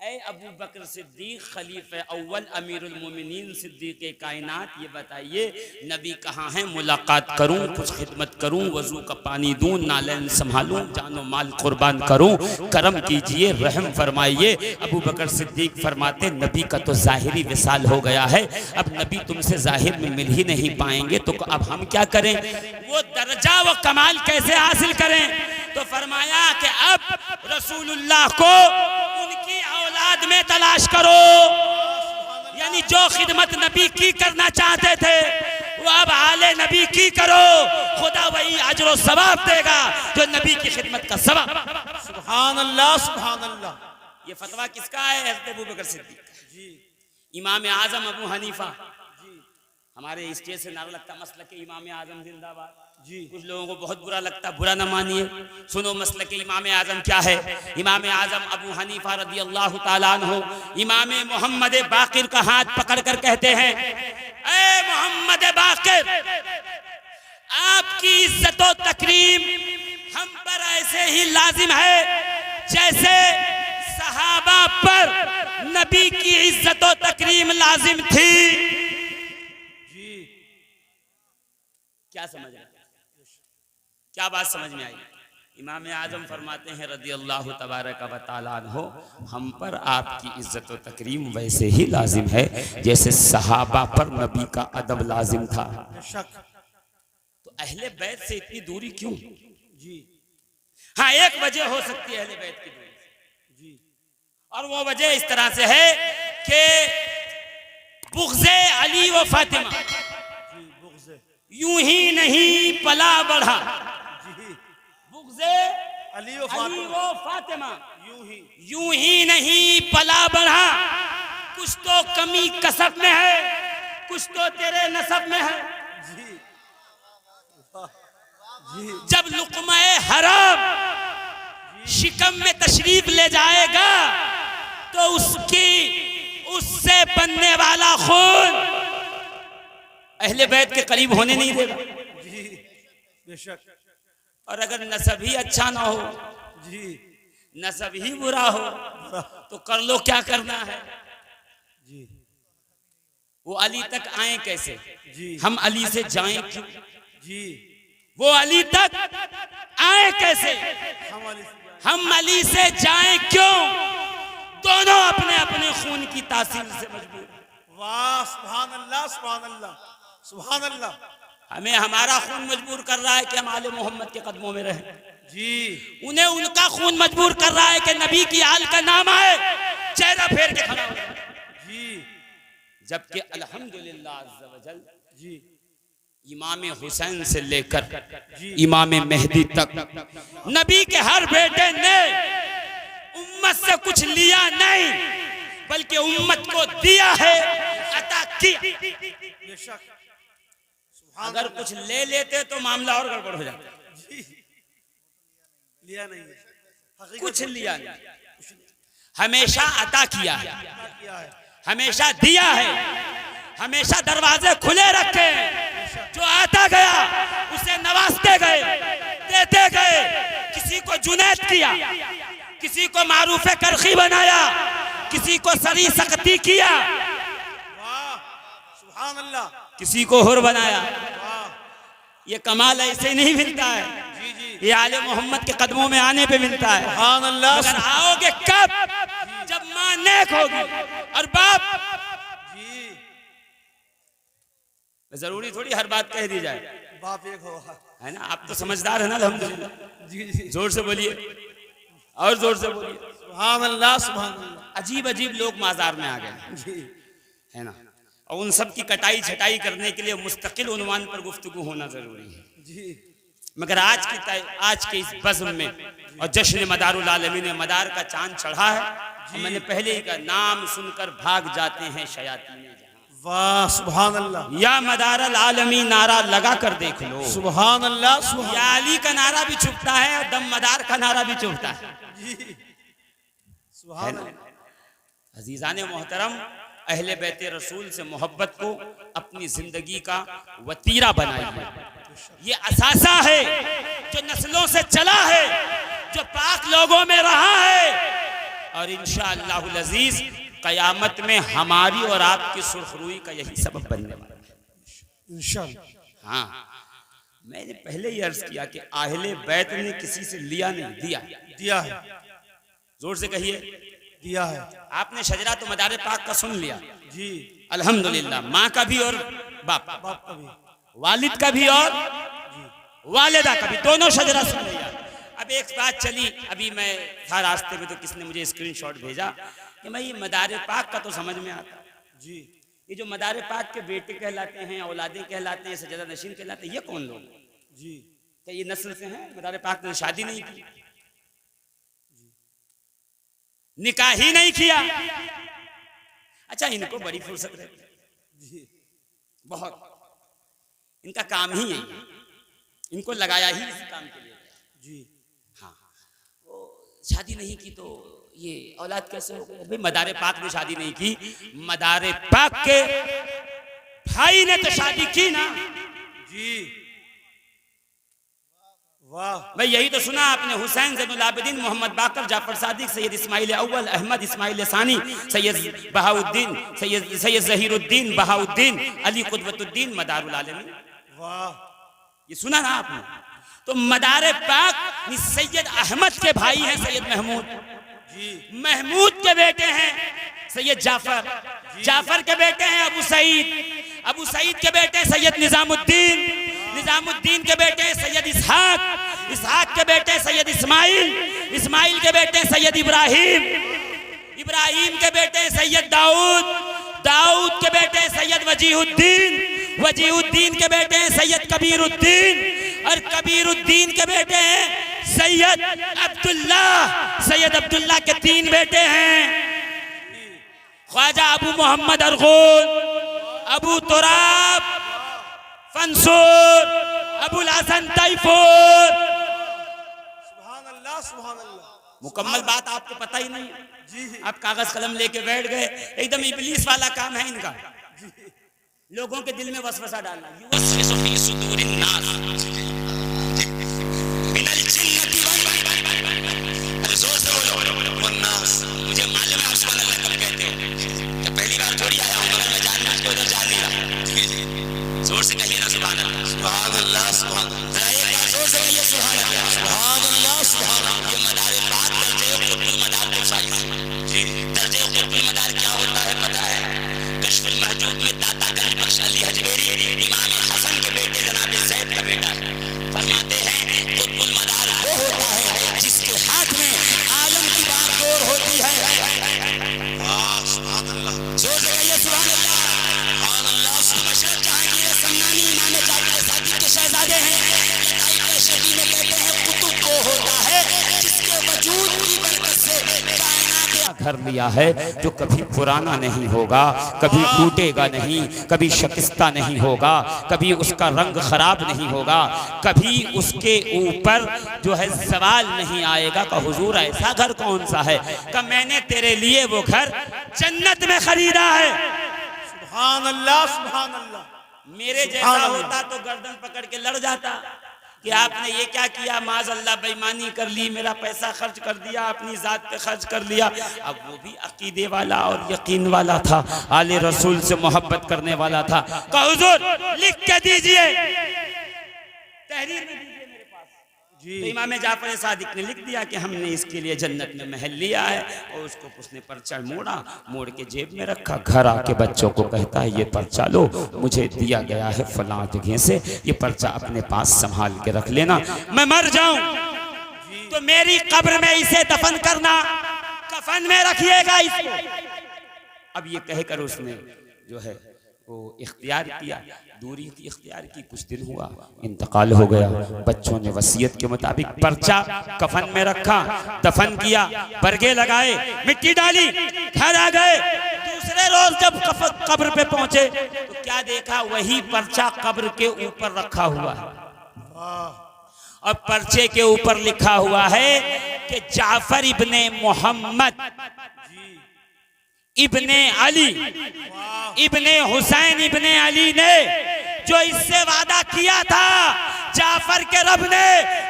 ऐ अबू बकर सिद्दीक खलीफे अव्वल अमीरुल मोमिनीन सिद्दीक कायनात, ये बताइए नबी कहाँ हैं, मुलाकात करूं, कुछ खिदमत करूं, वजू का पानी दूं, नालन संभालूं, जानो माल कुर्बान करूं, करम कीजिए, रहम फरमाइए। अबू बकर सिद्दीक फरमाते नबी का तो जाहिरी विसाल हो गया है, अब नबी तुमसे जाहिर में मिल ही नहीं पाएंगे, तो अब हम क्या करें, वो दर्जा वो कमाल कैसे हासिल करें। तो फरमाया कि अब रसूलुल्लाह को उनकी औलाद में तलाश करो, यानी जो खिदमत नबी की करना चाहते थे वो अब आले नबी की करो, खुदा वही अजर सवाब देगा जो नबी की खिदमत का सवाब। सुभान अल्लाह, सुभान अल्लाह। ये फतवा किसका है, हज़रत अबू बकर सिद्दीक जी। इमाम आजम अबू हनीफा जी, हमारे स्टेज से नारा लगता मसलक के इमाम आजम जिंदाबाद जी। कुछ लोगों को बहुत बुरा लगता, बुरा न मानिए, सुनो मसलक के इमाम आजम क्या है। इमाम आजम अबू हनीफा रदी अल्लाह ताला अन्हु इमाम मोहम्मद बाकिर का हाथ पकड़ कर कहते हैं, ऐ मोहम्मद बाकिर, आपकी इज्जत और तकरीम हम पर ऐसे ही लाजिम है जैसे सहाबा पर नबी की इज्जत और तकरीम लाजिम थी जी। क्या समझ रहे, क्या बात समझ में आई। इमाम आजम फरमाते हैं रदी अल्लाह तबारक व तआला अन्हु, हम पर आपकी इज्जत व तकरीम वैसे ही लाजिम है जैसे सहाबा पर नबी का अदब लाजिम था। तो अहले बैत से इतनी दूरी क्यों जी। हाँ, एक वजह हो सकती है अहले बैत की दूरी जी, और वो वजह इस तरह से है कि बुग़्ज़े अली व फातिमा जी, बुग़्ज़े यूं ही नहीं पला बढ़ा, बुग़्ज़े अली व फातिमा यूं ही नहीं पला बढ़ा। कुछ तो कमी कसब में है, कुछ तो तेरे नसब में है जी। जी। जब लुक़्मा-ए हराम शिकम में तशरीफ ले जाएगा तो उससे बनने वाला खून अहले बैत के करीब होने नहीं देगा जी, बेशक। और अगर नसब ही अच्छा ना हो जी, नसब ही बुरा हो तो कर लो क्या करना है जी। वो अली तक आए कैसे जी, हम अली से जाएं क्यों जी। वो अली तक आए कैसे हम अली से जाएं क्यों। दोनों अपने अपने खून की तासीर से मजबूर। वाह, सुभान अल्लाह, सुभान अल्लाह, सुभान अल्लाह। हमें हमारा खून मजबूर कर रहा है कि हम आले मोहम्मद के कदमों में रहें जी। उन्हें उनका खून मजबूर कर रहा है कि नबी की आल का नाम आए, चेहरा फेर के खड़ा हो जी। जबकि अल्हम्दुलिल्लाह अज़्ज़ा वजल जी, इमाम हुसैन से लेकर इमाम मेहदी तक नबी के हर बेटे ने उम्मत से कुछ लिया नहीं बल्कि उम्मत को दिया है, अता किया। बेशक। अगर कुछ ले लेते तो मामला और गड़बड़ हो जाता। जी, लिया नहीं है, कुछ लिया नहीं, हमेशा अता किया है, है। हमेशा दिया है, हमेशा दरवाजे खुले रखे, जो आता गया उसे नवाजते गए, देते गए। किसी को जुनैद किया, किसी को मारूफे करखी बनाया, किसी को सरी सख्ती किया, वाह, सुभान अल्लाह, किसी को हुर बनाया। वाह। ये कमाल ऐसे नहीं मिलता है, जी, जी। ये आले मोहम्मद के कदमों में आने पे मिलता है। सुभान अल्लाह। मगर आओगे कब, जब मां नेक होगी और बाप। जी, जरूरी थोड़ी हर बात कह दी जाए, बाप एक होगा, है ना। आप तो समझदार है ना, अल्हम्दुलिल्लाह। जी, जी। जोर से बोलिए और जोर से बोलिए। सुभान अल्लाह, सुभान अल्लाह। अजीब अजीब लोग माजार में आ गए, जी, है ना। और उन सब की कटाई छटाई करने के लिए मुस्तकिल उन्वान पर गुफ्तगू होना जरूरी है। जी। मगर आज के इस बज़्म में और जश्न मदारुल आलमीन में मदार का चांद चढ़ा है। और मैंने पहले ही कहा, नाम सुनकर भाग जाते हैं शयातीन। वाह, सुभान अल्लाह। या मदारुल आलमीन नारा लगा कर देख लो। सुभान अल्लाह, सुभान। या अली का नारा भी चुभता है और दम मदार का नारा भी चुभता है। जी, सुभान अल्लाह। अजीजान मोहतरम, अहले बैत रसूल से मोहब्बत को अपनी जिंदगी का वतीरा बनाइए। ये असासा है जो नस्लों से चला है, जो पाक लोगों में रहा है और इंशाअल्लाहुल अजीज क़यामत में हमारी और आपकी सुरखरुई का यही सबब बनने वाला है इंशाअल्लाह। हाँ, मैंने पहले ही अर्ज किया कि अहले बैत ने किसी से लिया नहीं, दिया। दिया है, जोर से कहिए, दिया है। आपने शजरा तो मदार पाक का सुन लिया जी, अल्हम्दुलिल्लाह, माँ का भी और बाप बाप का भी। वालिद का भी और वालिदा का भी, दोनों शजरा सुन लिया। अब एक बात चली, अभी मैं था रास्ते में तो किसने मुझे स्क्रीनशॉट भेजा कि मैं ये मदार पाक का तो समझ में आता जी, ये जो मदार पाक के बेटे कहलाते हैं, औलादे कहलाते हैं, सजदा नशीन कहलाते हैं, ये कौन लोग हैं? जी, क्या ये नस्ल से हैं? मदार पाक ने शादी नहीं की, निकाह ही नहीं किया। अच्छा, इनको बड़ी फुर्सत रहती है जी, बहुत, इनका काम ही यही है, इनको लगाया ही इसी काम के लिए। जी, हाँ, वो शादी नहीं की तो ये औलाद कैसे हो गई? भाई मदार पाक ने शादी नहीं की, मदार पाक के भाई ने तो शादी की ना। जी, वाह। भाई यही तो सुना आपने, हुसैन ज़ैनुल आबिदीन, मोहम्मद बाकर, जाफर सादिक, सैयद इस्माइल अव्वल, अहमद इस्माइल सानी, सैयद बहाउद्दीन, सैयद ज़हीरुद्दीन बहाउद्दीन, अली कुतुबुद्दीन मदारुल आलमीन। वाह, ये सुना ना आपने? तो मदार पाक सैयद अहमद के भाई हैं सैयद महमूद, जी, महमूद के बेटे हैं सैयद जाफर, जाफर के बेटे हैं अबू सईद, अबू सईद के बेटे सैयद निजामुद्दीन, निजामुद्दीन के बेटे सैयद इसहाक, इसहाक के बेटे सैयद इस्माइल, इस्माइल के बेटे सैयद इब्राहिम, इब्राहिम के बेटे सैयद दाऊद, दाऊद के बेटे सैयद वजीहुद्दीन, वजीहुद्दीन के बेटे हैं सैयद कबीरुद्दीन, और कबीरुद्दीन के बेटे हैं सैयद अब्दुल्ला, सैयद अब्दुल्ला के 3 बेटे हैं, ख्वाजा अबू मोहम्मद अरगुल, अबू तुराब फंसूर, अबुल हसन तैफूर। सुभान अल्लाह, सुभान अल्लाह। मुकम्मल बात आपको पता ही नहीं है, जी, आप कागज कलम लेके बैठ गए, एकदम इब्लीस वाला काम है इनका, लोगों के दिल में वसवसा डालना। युवस्विसु फी सुदूरिन नास मिनल जिन्नति वल जोर से बोलो वन्नास। मुझे मालूम है आप सुभान अल्लाह कब कहते हो, तो पहली बार थोड़ी आया हूं, मगर मैं जानबूझ के उधर जा लिया। जोर से कहिए ना सुभान अल्लाह, सुभान अल्लाह, सुभान अल्लाह, जोर से कहिए सुभान अल्लाह, सुभान अल्लाह, सुभान अल्लाह। ये मदार पाक दर्जे कुतुल मदार के साइज जी, दर्जे कुतुल मदार क्या होता है पता है? कश्फुल महजूब में दाता गंज बख्श अली हजवेरी इमाम हसन के बेटे जनाब ज़ैद का बेटा फरमाते हैं कुतुल मदार वो होता है जिसके हाथ में आलम की बागडोर होती है। वाह, सुभान अल्लाह। जोर से कहिए सुभान अल्लाह, सुभान अल्लाह। मशरक़ जहांगीर सम्मानी इमाम जाफर सादिक के शहजादे हैं, लताई के शफी में कहते हैं कुतुब वो होता है जिसके वजूद की बरकत से कायनात घर लिया है, जो कभी पुराना नहीं होगा, कभी टूटेगा नहीं, कभी शिकस्ता नहीं होगा, कभी उसका रंग खराब नहीं होगा, कभी उसके ऊपर जो है सवाल नहीं आएगा का हुजूर ऐसा घर कौन सा है? का मैंने तेरे लिए वो घर जन्नत में खरीदा है। सुभान अल्लाह, सुभान अल्लाह। मेरे जैसा होता तो गर्दन पकड़ के लड़ जाता कि आपने ये क्या किया, माज़अल्लाह बेईमानी कर ली, मेरा पैसा खर्च कर दिया, अपनी जात पे खर्च कर लिया। अब वो भी अकीदे वाला और यकीन वाला था, आले रसूल से मोहब्बत करने वाला था। कहा हुजूर लिख के दीजिए, तहरीर में दीजिए मेरे पास। तो इमाम जाफर सादिक ने लिख दिया कि हमने इसके लिए जन्नत में महल लिया है, और उसको उसने पर्चा मोड़ा, मोड़ के जेब में रखा, घर आके बच्चों को कहता है ये पर्चा लो, मुझे दिया गया है फलां जगह से, ये पर्चा अपने पास संभाल के रख लेना, मैं मर जाऊं तो मेरी कब्र में इसे दफन करना, कफन में रखिएगा इसको। अब ये कहकर उसने जो है वो इख्तियार किया, दूरी की इख्तियार की, कुछ दिन हुआ इंतकाल हो गया। बच्चों ने वसीयत के मुताबिक पर्चा कफन में रखा, दफन किया, बरगे लगाए, मिट्टी डाली, घर आ गए। दूसरे रोज जब कब्र पे पहुंचे तो क्या देखा, वही पर्चा कब्र के ऊपर रखा हुआ है, और पर्चे के ऊपर लिखा हुआ है कि जाफर इब्ने मोहम्मद इब्ने अली इब्ने हुसैन इब्ने अली ने जो इससे वादा किया था, जाफर के रब ने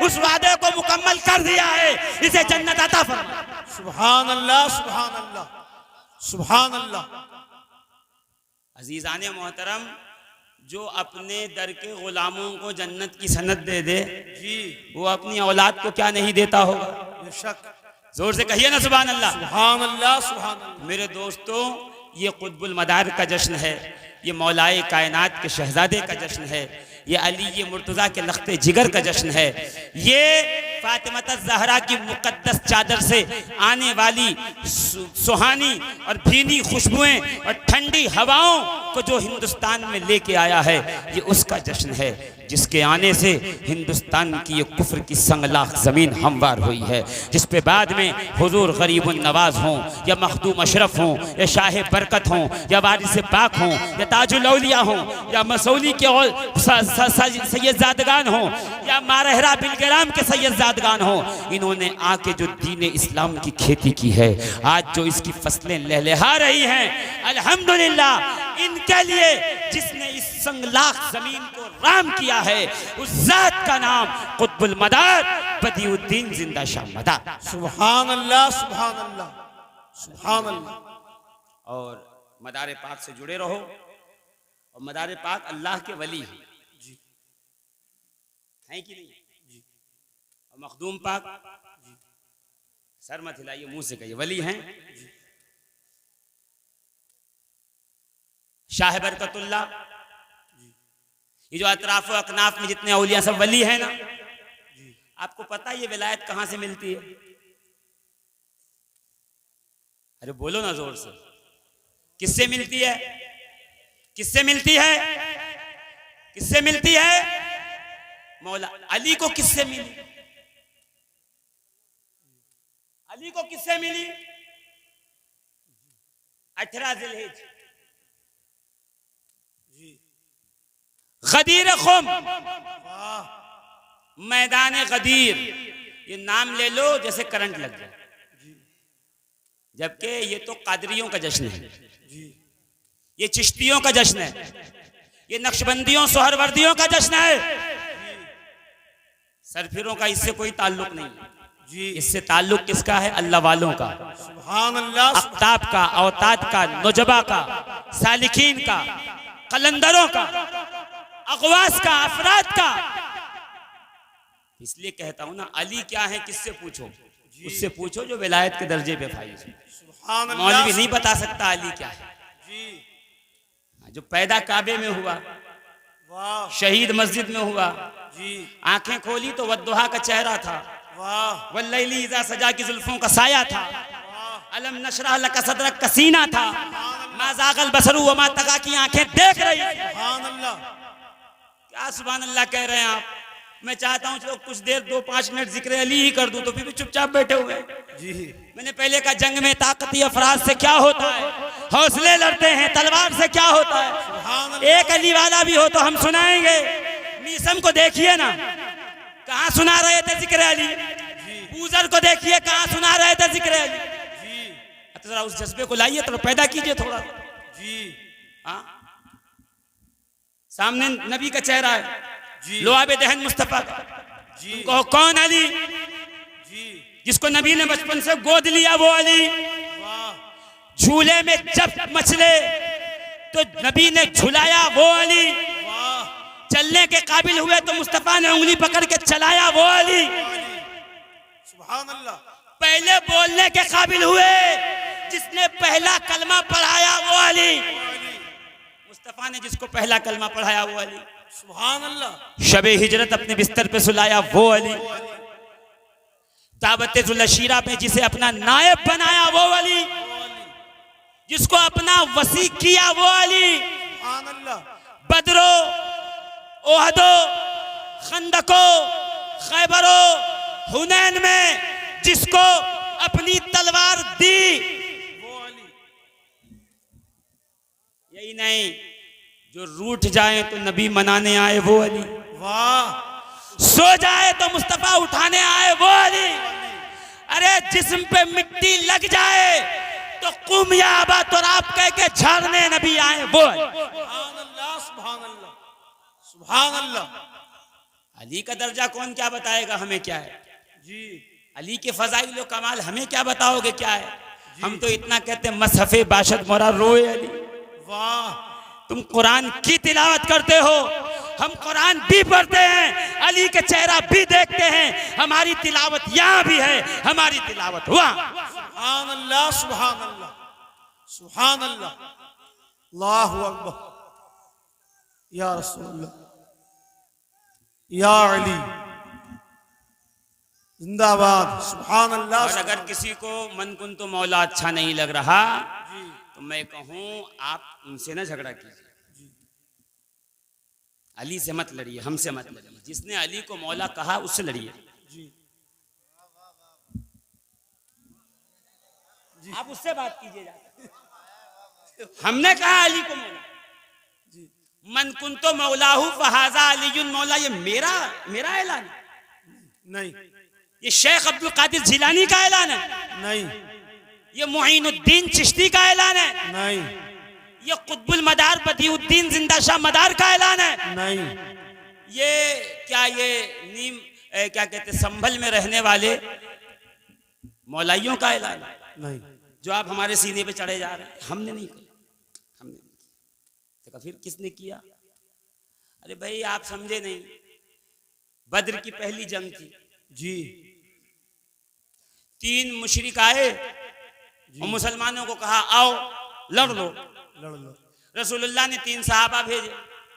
उस वादे को मुकम्मल कर दिया है, इसे जन्नत अता फरमा। सुभान अल्लाह, सुभान अल्लाह, सुभान अल्लाह। अजीजान मोहतरम, जो अपने दर के गुलामों को जन्नत की सनद दे दे जी, वो अपनी औलाद को क्या नहीं देता होगा? बेशक। जोर से कहिए ना सुभान अल्लाह। सुभान अल्लाह, सुभान अल्लाह। मेरे दोस्तों, ये कुतुबुल मदार का जश्न है, ये मौलाए कायनात के शहजादे का जश्न है, ये अली ये मुर्तज़ा के लख्ते जिगर का जश्न है, ये फातिमा ज़हरा की मुक़द्दस चादर से आने वाली सुहानी और भीनी खुशबुएं और ठंडी हवाओं को जो हिंदुस्तान में लेके आया है, ये उसका जश्न है, जिसके आने से हिंदुस्तान की ये कुफ्र की संगलाख ज़मीन हमवार हुई है, जिस पे बाद में हुजूर गरीबुन नवाज हों या मखदूम अशरफ हों या शाह बरकत हों या वारिस पाक हों या ताजुल औलिया हों या मसौली के सैयदजादगान हों या मारहरा बिलगराम के सैयदजादगान हों, इन्होंने आके जो दीन इस्लाम की खेती की है, आज जो इसकी फसलें लहलहा रही हैं, अल्हम्दुलिल्लाह इनके लिए जिसने इस संगलाख जमीन को राम किया है, उस जात का नाम कुतुबुल मदार बदिउद्दीन जिंदा शाह मदार। सुभान अल्लाह, सुभान अल्लाह, सुभान अल्लाह। और मदार पाक से जुड़े रहो, और मदार पाक अल्लाह के वली हैं जी, हैं कि नहीं? जी। और मखदूम पाक जी, सर मत हिलाइए, मुंह से कहिए, वली हैं जी। शाह बरकतुल्लाह, ये जो अतराफ व अकनाफ में जितने औलिया सब वली हैं ना, आपको पता है ये विलायत कहां से मिलती है? अरे बोलो ना जोर से, किससे मिलती है? किससे मिलती है? किससे मिलती है? मौला अली को किससे मिली? अली को किससे मिली? 18 जिलहिज गदीर खुम, मैदान गदीर, ये नाम ले लो जैसे करंट लग जाए, जबकि ये तो कादरियों का जश्न है, ये चिश्तियों का जश्न है, ये नक्शबंदियों सोहरवर्दियों का जश्न है, सरफिरों का इससे कोई ताल्लुक नहीं जी। इससे ताल्लुक किसका है? अल्लाह वालों का, सुभान अल्लाह, अख्ताब का, औताद का, नुजबा का, सालिकीन का, कलंदरों का, अगवास का, अफराद का। इसलिए कहता हूं ना, अली क्या है किससे पूछो? उससे पूछो जो विलायत के दर्जे पे फाइज है। मौलवी नहीं बता सकता अली क्या है जी। जो पैदा काबे में हुआ, शहीद मस्जिद में हुआ जी, आंखें खोली तो वद्दुहा का चेहरा था, वल्लैली इज़ा सजा की जुल्फों का साया था, अलम नशरह लका सदरक का सीना था, मा ज़ागल बसरु व मा तगा की आंखें देख रही। सुभान अल्लाह, क्या सुभान अल्लाह कह रहे हैं आप? मैं चाहता हूँ चलो कुछ देर 2-5 मिनट जिक्र अली ही कर दूं, तो फिर भी चुपचाप बैठे हुए जी। मैंने पहले कहा जंग में ताकती अफराद से क्या होता है, हौसले लड़ते हैं, तलवार से क्या होता है। एक अली वाला भी हो तो हम सुनाएंगे। मीसम को देखिए ना, कहाँ सुना रहे थे जिक्र अली। पूजर को देखिए कहाँ सुना रहे थे जिक्र अली। तो जरा उस जज्बे को लाइए, तो पैदा कीजिए थोड़ा जी। हाँ, सामने नबी का चेहरा है, लोआबे दहन मुस्तफा का जी। कहो कौन अली जी? जिसको नबी ने बचपन से गोद लिया वो अली। झूले में जब मचले तो नबी ने झुलाया वो अली। चलने के काबिल हुए तो मुस्तफा ने उंगली पकड़ के चलाया वो अली। सुभान अल्लाह। पहले बोलने के काबिल हुए, जिसने पहला कलमा पढ़ाया वो अली। मुस्तफा ने जिसको पहला कलमा पढ़ाया वो अली। सुभान अल्लाह। शबे हिजरत अपने बिस्तर पे सुलाया वो अली। दावते जुलशीरा पे जिसे अपना नायब बनाया वो अली। जिसको अपना वसी किया वो अली। सुभान अल्लाह। बदरो, ओहदो, खंदको, खैबरो, हुनैन में जिसको अपनी तलवार दी वो अली। यही नहीं, जो रूठ जाए तो नबी मनाने आए वो अली। वाह। सो जाए तो मुस्तफा उठाने आए वो अली। अरे जिस्म पे मिट्टी लग जाए तो कुम या अबा तुराब कह के झाड़ने नबी आए वो अली। सुभान अल्लाह, सुभान अल्लाह, सुभान अल्लाह। अली का दर्जा कौन क्या बताएगा हमें क्या है जी। अली के फजाइल व कमाल हमें क्या बताओगे क्या है? हम तो इतना कहते हैं मसहफ़े बाशत मोरा रोए अली। वाह, तुम कुरान की तिलावत करते हो, हम कुरान भी पढ़ते हैं, अली के चेहरा भी देखते हैं। हमारी तिलावत यहाँ भी है, हमारी तिलावत वहाँ। सुभान अल्लाह, सुभान अल्लाह, सुभान अल्लाह, अल्लाहु अकबर, या रसूलल्लाह, या अली, जिंदाबाद, सुभान अल्लाह। और अगर किसी को मन कुन तो मौला अच्छा नहीं लग रहा तो मैं कहूँ आप उनसे ना झगड़ा कीजिए, अली से मत लड़िए, हमसे मत लड़िए। जिसने अली को मौला कहा उससे लड़िए। आप उससे बात कीजिए। हमने कहा अली को मौला, मन कुन तो मौलाहू फहाजा अलीयुन मौला, ये मेरा ऐलान है नहीं, ये शेख अब्दुल कादिर जिलानी का ऐलान है नहीं, ये मुईनुद्दीन चिश्ती का ऐलान है नहीं, ये कुतुबुल मदार बदिउद्दीन जिंदा शाह मदार का ऐलान है नहीं, ये क्या ये नीम क्या कहते संभल में रहने वाले मौलाइयों का ऐलान है नहीं, जो आप हमारे सीने पे चढ़े जा रहे हैं। हमने नहीं किया, हमने नहीं किया। तो फिर किसने किया? अरे भाई आप समझे नहीं, बद्र की पहली जंग थी जी, 3 मुशरिक आए और मुसलमानों को कहा आओ लड़ लो। लड़ लो रसूलुल्लाह ने 3 सहाबा भेजे,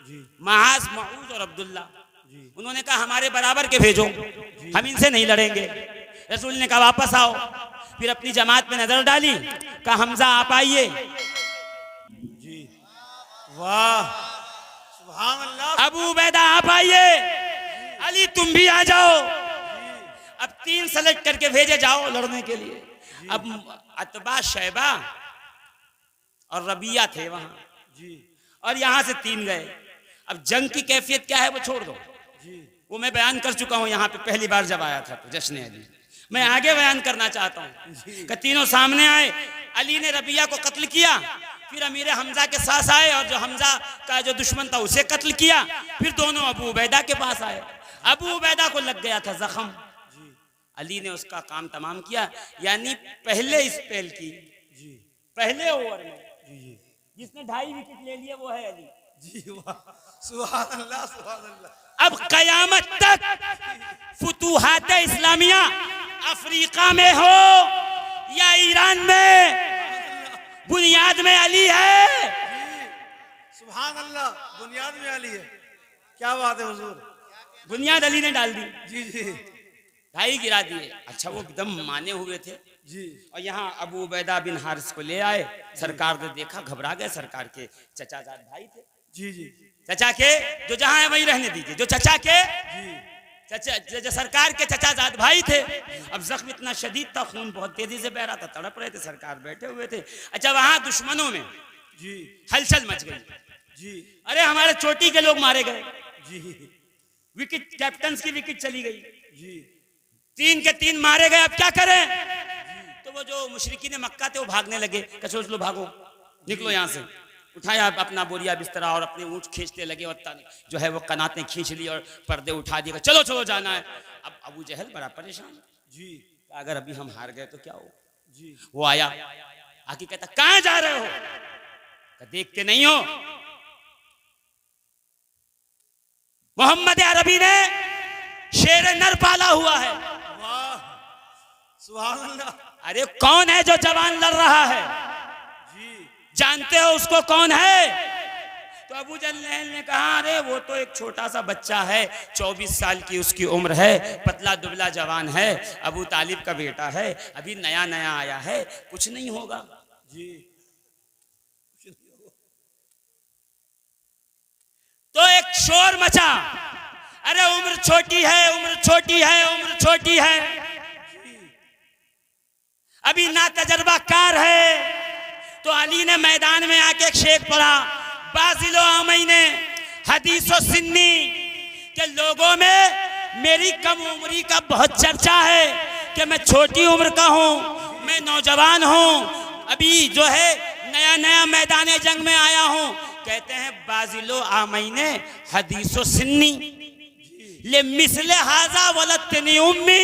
जी, महाज, मऊद और अब्दुल्ला। जी, उन्होंने कहा हमारे बराबर के भेजो, हम इनसे नहीं लड़ेंगे। रसूल ने कहा वापस आओ। फिर अपनी जमात में नजर डाली, कहा हमजा आप आइए। जी, वाह, सुभान अल्लाह, अबू उबैदा आप आइए, अली तुम भी आ जाओ। अब 3 सेलेक्ट करके भेजे जाओ लड़ने के लिए। अब अतबा, शैबा और रबिया थे वहां, जी, और यहां से 3 गए। अब जंग की कैफियत क्या है वो छोड़ दो, जी, वो मैं बयान कर चुका हूं यहाँ पे पहली बार जब आया था तो जश्न अली। मैं आगे बयान करना चाहता हूँ कि तीनों सामने आए। अली ने रबिया को कत्ल किया, फिर अमीर हमजा के साथ आए और जो हमजा का जो दुश्मन था उसे कत्ल किया। फिर दोनों अबू उबैदा के पास आए, अबू उबैदा को लग गया था जख्म, अली ने उसका काम तमाम किया। यानी पहले स्पेल की, जी, पहले ओवर में जी, जी, जिसने 2.5 विकेट ले लिए वो है अली। जी, वाह, सुभान अल्लाह, सुभान अल्लाह। अब कयामत तक फुतूहात इस्लामिया अफ्रीका में हो या ईरान में, बुनियाद में अली है। सुभान अल्लाह, बुनियाद में अली है। क्या बात है हुजूर, बुनियाद अली ने डाल दी, जी, जी, 2.5 गिरा दिए। अच्छा वो एकदम माने हुए थे जी, और यहाँ अबू उबैदा बिन हारिस को ले आए। सरकार ने देखा, घबरा गए। सरकार के चचाजाद भाई थे, जी, जी, चचा के, जो जहां है वहीं रहने दीजिए, जो चचा के जी, जो सरकार के चचाजाद भाई थे। अब जख्म इतना शदीद था, खून बहुत तेजी से बह रहा था, तड़प रहे थे, सरकार बैठे हुए थे। अच्छा वहां दुश्मनों में जी, हलचल मच गई, जी, अरे हमारे चोटी के लोग मारे गए, जी, विकेट, कैप्टन की विकेट चली गई, जी, 3 के 3 मारे गए, अब क्या करें? तो वो जो मुशरिकीन मक्का थे वो भागने लगे, सोच लो भागो, निकलो यहाँ से। उठाया अपना बोरिया बिस्तरा और अपने ऊँट खींचते लगे और जो है वो कनातें खींच ली और पर्दे उठा दिए, चलो चलो जाना है। अब अबू जहल बड़ा परेशान, जी, अगर अभी हम हार गए तो क्या हो? जी, वो आया, आके कहता कहाँ जा रहे हो? देखते नहीं हो मोहम्मद अरबी ने शेर नर पाला हुआ है। वाह, सुभान अल्लाह, अरे कौन है जो जवान लड़ रहा है? जी, जानते हो उसको कौन है? तो अबू जहल ने कहा अरे वो तो एक छोटा सा बच्चा है, 24 साल की उसकी उम्र है, पतला दुबला जवान है, अबू तालिब का बेटा है, अभी नया नया आया है, कुछ नहीं होगा। जी, तो एक शोर मचा, अरे उम्र छोटी है, उम्र छोटी है, उम्र छोटी है, अभी ना तजर्बा कार है। तो अली ने मैदान में आके एक शेख पढ़ा, बाजिलो आमैने हदीसो सिन्नी, के लोगों में मेरी कम उम्री का बहुत चर्चा है कि मैं छोटी उम्र का हूँ, मैं नौजवान हूँ, अभी जो है नया नया मैदान जंग में आया हूँ। कहते हैं बाजिलो आमैने हदीसो सिन्नी ले मिसले हाजा वलतनी उम्मी,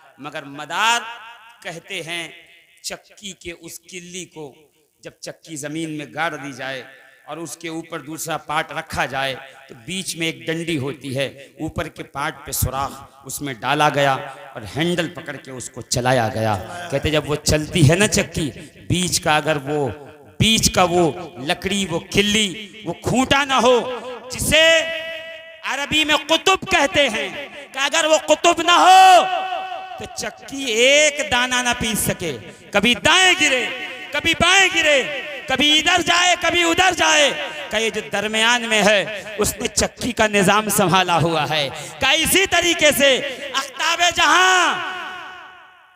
मगर मदार कहते हैं चक्की के उस किल्ली को जब चक्की जमीन में गाड़ दी जाए और उसके ऊपर दूसरा पार्ट रखा जाए तो बीच में एक डंडी होती है, ऊपर के पार्ट पे सुराख, उसमें डाला गया और हैंडल पकड़ के उसको चलाया गया। कहते जब वो चलती है ना चक्की, बीच का अगर वो बीच का वो लकड़ी, वो किल्ली, वो खूंटा ना हो, जिसे अरबी में कुतुब कहते हैं, कि अगर वो कुतुब ना हो तो चक्की एक दाना ना पीस सके, कभी दाएं गिरे कभी बाएं गिरे, कभी इधर जाए कभी उधर जाए। का ये जो दरमियान में है उसने चक्की का निजाम संभाला हुआ है। का इसी तरीके से अख्ताब जहां,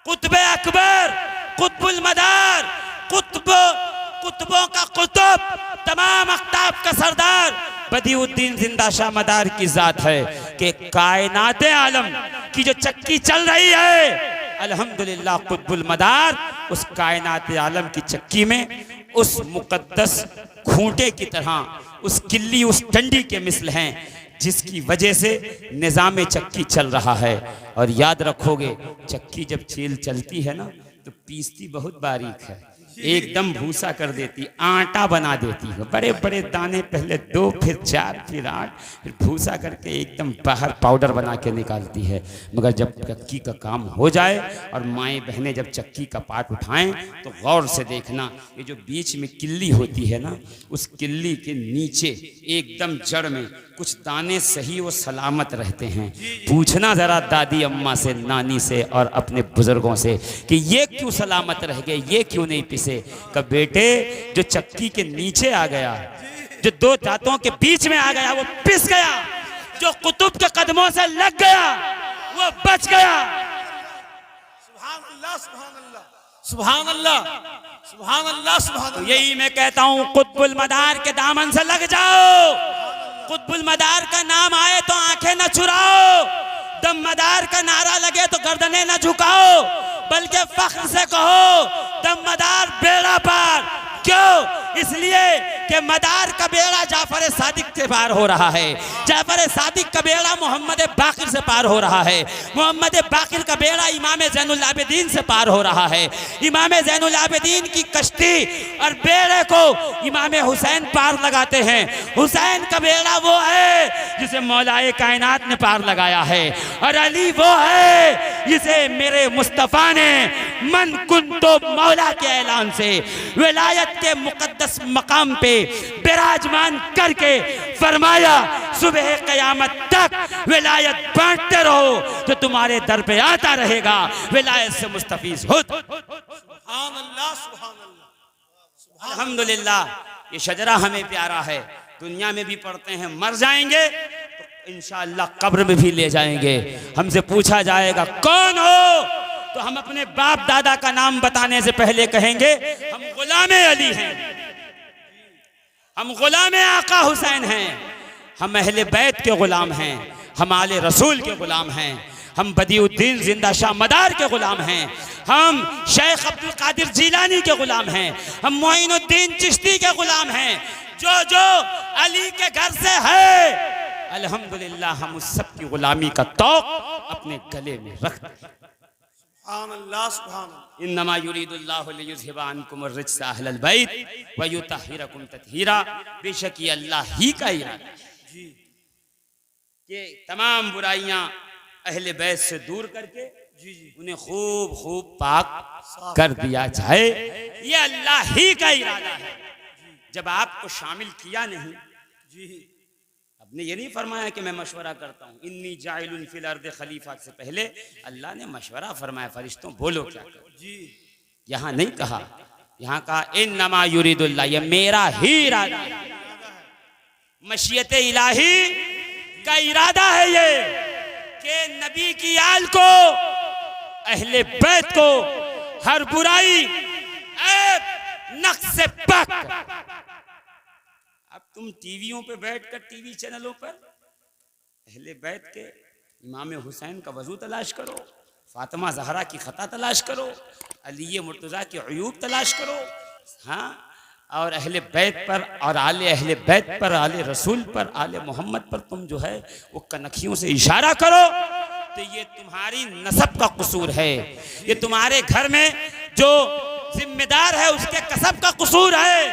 कुतुब अकबर, कुतुबुल मदार, कुतुबों का कुतुब, तमाम अख्ताब का सरदार बदिउद्दीन जिंदा शाह मदार की जात है कि कायनात आलम की जो चक्की चल रही है, अल्हम्दुलिल्लाह कुतुबुल मदार उस कायनात आलम की चक्की में उस मुकद्दस खूंटे की तरह, उस किल्ली, उस डंडी के मिसल हैं, जिसकी वजह से निज़ाम चक्की चल रहा है। और याद रखोगे चक्की जब चेल चलती है ना तो पीसती बहुत बारीक है, एकदम भूसा कर देती, आटा बना देती है, बड़े बड़े दाने, पहले 2 फिर 4 फिर 8, फिर भूसा करके एकदम बाहर पाउडर बना के निकालती है। मगर जब चक्की का काम हो जाए और माएँ बहनें जब चक्की का पार्ट उठाएं तो गौर से देखना, ये जो बीच में किल्ली होती है ना, उस किल्ली के नीचे एकदम जड़ में कुछ दाने सही व सलामत रहते हैं। पूछना जरा दादी अम्मा से, नानी से और अपने बुजुर्गों से कि ये क्यों सलामत रह गए, ये क्यों नहीं पिसे। कब बेटे जो चक्की के नीचे आ गया, जो 2 दांतों के बीच में आ गया, वो पिस गया, जो कुतुब के कदमों से लग गया वो बच गया। सुभान अल्लाह, सुभान अल्लाह, सुभान अल्लाह, सुभान अल्लाह, सुभान अल्लाह। यही मैं कहता हूँ, कुतुबुल मदार के दामन से लग जाओ। कुतुबुल मदार का नाम आए तो आंखें न चुराओ, दम मदार का नारा लगे तो गर्दनें न झुकाओ, बल्कि फख्र से कहो दम मदार बेड़ा पार। क्यों? इसलिए कि मदार का बेड़ा जाफर सादिक से पार हो रहा है, जाफर सादिक का बेड़ा मोहम्मद बाकिर से पार हो रहा है, मोहम्मद बाकिर का बेड़ा इमाम ज़ैनुल आबिदीन से पार हो रहा है, इमाम ज़ैनुल आबिदीन की कश्ती और बेड़े को इमाम हुसैन पार लगाते हैं। हुसैन का बेड़ा वो है जिसे मौलाए कायनात ने पार लगाया है, और अली वो है जिसे मेरे मुस्तफ़ा ने मन कुंतो मौला के ऐलान से विलायत के मुकद्दस मकाम पे विराजमान करके फरमाया, सुबह क़यामत तक विलायत बांटते रहो तो तुम्हारे दर पे आता रहेगा विलायत से मुस्तफीज हो। सुभान अल्लाह, सुभान अल्लाह। अल्हम्दुलिल्लाह ये शजरा हमें प्यारा है, दुनिया में भी पढ़ते हैं, मर जाएंगे तो इंशाअल्लाह कब्र में भी ले जाएंगे। हमसे पूछा जाएगा कौन हो, तो हम अपने बाप दादा का नाम बताने से पहले कहेंगे हम गुलामे अली हैं, हम गुलामे आका हुसैन हैं, हम अहले बैत के गुलाम हैं, हम आले रसूल के गुलाम हैं, हम बदिउद्दीन जिंदा शाह मदार के गुलाम हैं, हम शेख अब्दुल कादिर जीलानी के गुलाम हैं, हम मोइनुद्दीन चिश्ती के गुलाम हैं। जो जो अली के घर से है अल्हम्दुलिल्लाह हम उस सब की गुलामी का तौक अपने गले में रखते हैं। सुभान अल्लाह, सुभान अल्लाह। इन्नमा युरीदुल्लाहु लियुज़हिबा अन्कुम अर्रिज्सा अहलल बैत व युतहिरकुम तत्हीरा। बेशक ये अल्लाह ही का इरादा है कि तमाम बुराइयां अहले बैत से दूर करके उन्हें खूब खूब पाक कर दिया जाए। ये अल्लाह ही का इरादा है। जब आपको शामिल किया नहीं, आपने ये नहीं फरमाया कि मैं मशवरा करता हूँ, इन्नी जाइलुन फिल अर्द खलीफा से पहले अल्लाह ने मशवरा फरमाया, फरिश्तों बोलो क्या करो। यहाँ नहीं कहा, यहाँ कहा इन्नमा युरीदुल्लाह, ये मेरा ही इरादा है, मशीयत इलाही का इरादा है ये कि नबी की आल को, अहले बैत को हर बुराई नक्श से पाक। अब तुम टीवियों पे बैठकर टीवी चैनलों पर अहले बैत के इमाम हुसैन का वजू तलाश करो, फातिमा जहरा की खता तलाश करो, अली मुर्तज़ा के अयूब तलाश करो, हाँ, और अहले बैत पर और आले अहले बैत पर, आले रसूल पर, आले मोहम्मद पर तुम जो है वो कनखियों से इशारा करो तो ये तुम्हारी नसब का कसूर है, ये तुम्हारे घर में जो जिम्मेदार है उसके कसब का कसूर है।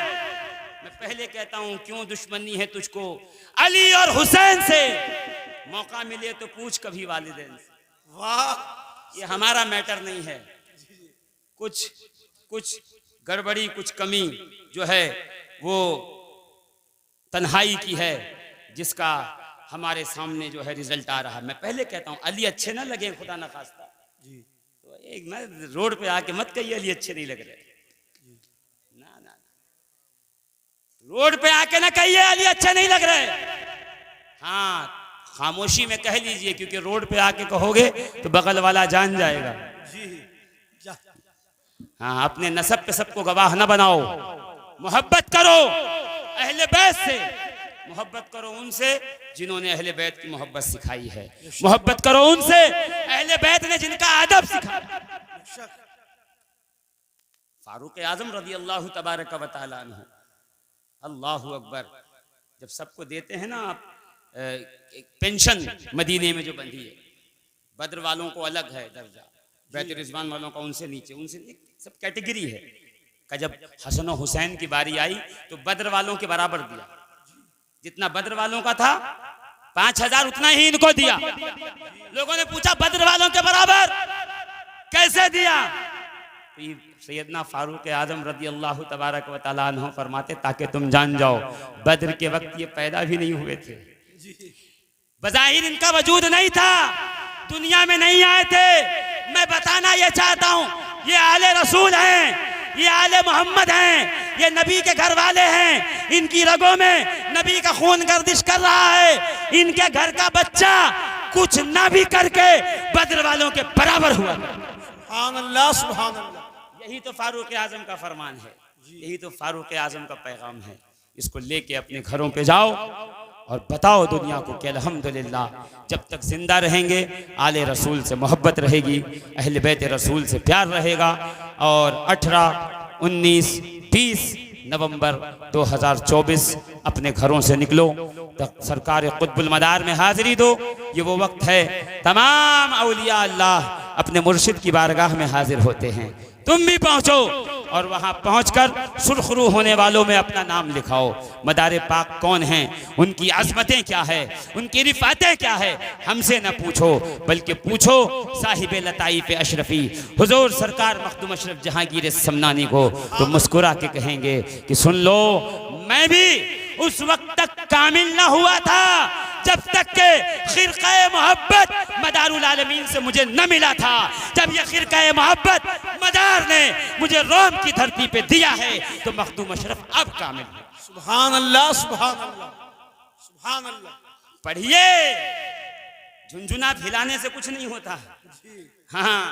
मैं पहले कहता हूं क्यों दुश्मनी है तुझको अली और हुसैन से, मौका मिले तो पूछ कभी वालिदैन से। वाह, ये हमारा मैटर नहीं है, कुछ गड़बड़ी कुछ कमी जो है वो तन्हाई की है, जिसका हमारे सामने जो है रिजल्ट आ रहा है। मैं पहले कहता हूं अली अच्छे ना लगे खुदा ना खास्ता जी, तो एक मैं रोड पे आके मत कहिए अली अच्छे नहीं लग रहे, ना ना, रोड पे आके ना कहिए अली अच्छे नहीं लग रहे। हाँ, खामोशी में कह लीजिए, क्योंकि रोड पे आके कहोगे तो बगल वाला जान जाएगा। जी, जा, हाँ, अपने नसब पे सबको गवाह न बनाओ, मोहब्बत करो अहले बैत से, मोहब्बत करो उनसे जिन्होंने अहले बैत की मोहब्बत सिखाई है, मोहब्बत करो उनसे अहले बैत ने जिनका अदब सिखाया। फारूक आजम रज़ी अल्लाह तबारक व तआला अन्हु, अल्लाहु अकबर, जब सबको देते हैं ना आप पेंशन मदीने में जो बंधी है, बद्र वालों को अलग है दर्जा, बैत रिजवान वालों का उनसे नीचे सब कैटेगरी है। का जब हसन और हुसैन की बारी आई तो बद्र वालों के बराबर दिया, जितना बद्र वालों का था 5000 उतना ही इनको दिया। लोगों ने पूछा बद्र वालों के बराबर कैसे दिया? सैयदना फारूक आजम रज़ी अल्लाह तबारक व तआला अन्हु फरमाते ताकि तुम जान जाओ बद्र के वक्त ये पैदा भी नहीं हुए थे, बज़ाहिर इनका वजूद नहीं था, दुनिया में नहीं आए थे। मैं बताना ये चाहता हूँ ये आले रसूल हैं, ये आले मोहम्मद हैं, ये नबी के घर वाले हैं, इनकी रगों में नबी का खून गर्दिश कर रहा है। इनके घर का बच्चा कुछ ना भी करके बद्र वालों के बराबर हुआ। सुभान अल्लाह, सुभान अल्लाह। यही तो फारूक आजम का फरमान है, यही तो फारूक आजम का पैगाम है। इसको लेके अपने घरों पे जाओ और बताओ दुनिया को कि अल्हम्दुलिल्लाह जब तक जिंदा रहेंगे आले रसूल से मोहब्बत रहेगी, अहले बैत रसूल से प्यार रहेगा। और 18, 19, 20 नवंबर 2024 अपने घरों से निकलो, सरकार कुतुबुल मदार में हाजिरी दो। ये वो वक्त है तमाम औलिया अल्लाह अपने मुर्शिद की बारगाह में हाजिर होते हैं। तुम भी पहुंचो और वहां पहुंचकर सुरखरू होने वालों में अपना नाम लिखाओ। मदारे पाक कौन हैं, उनकी अजमतें क्या है, उनकी रिफातें क्या है, हमसे न पूछो बल्कि पूछो साहिब लताइफ अशरफी हुजूर सरकार मखदूम अशरफ जहांगीर समनानी को। तो मुस्कुरा के कहेंगे कि सुन लो मैं भी उस वक्त तक कामिल न हुआ था जब तक के खिरक़े मोहब्बत मदारुल आलमीन से मुझे न मिला था। जब ये खिरक़े मोहब्बत मदार ने मुझे रोम की धरती पे दिया है तो मखदूम अशरफ अब कामिल है। सुभान अल्लाह, सुभान अल्लाह, सुभान अल्लाह। पढ़िए, झुनझुना भिलाने से कुछ नहीं होता, हाँ,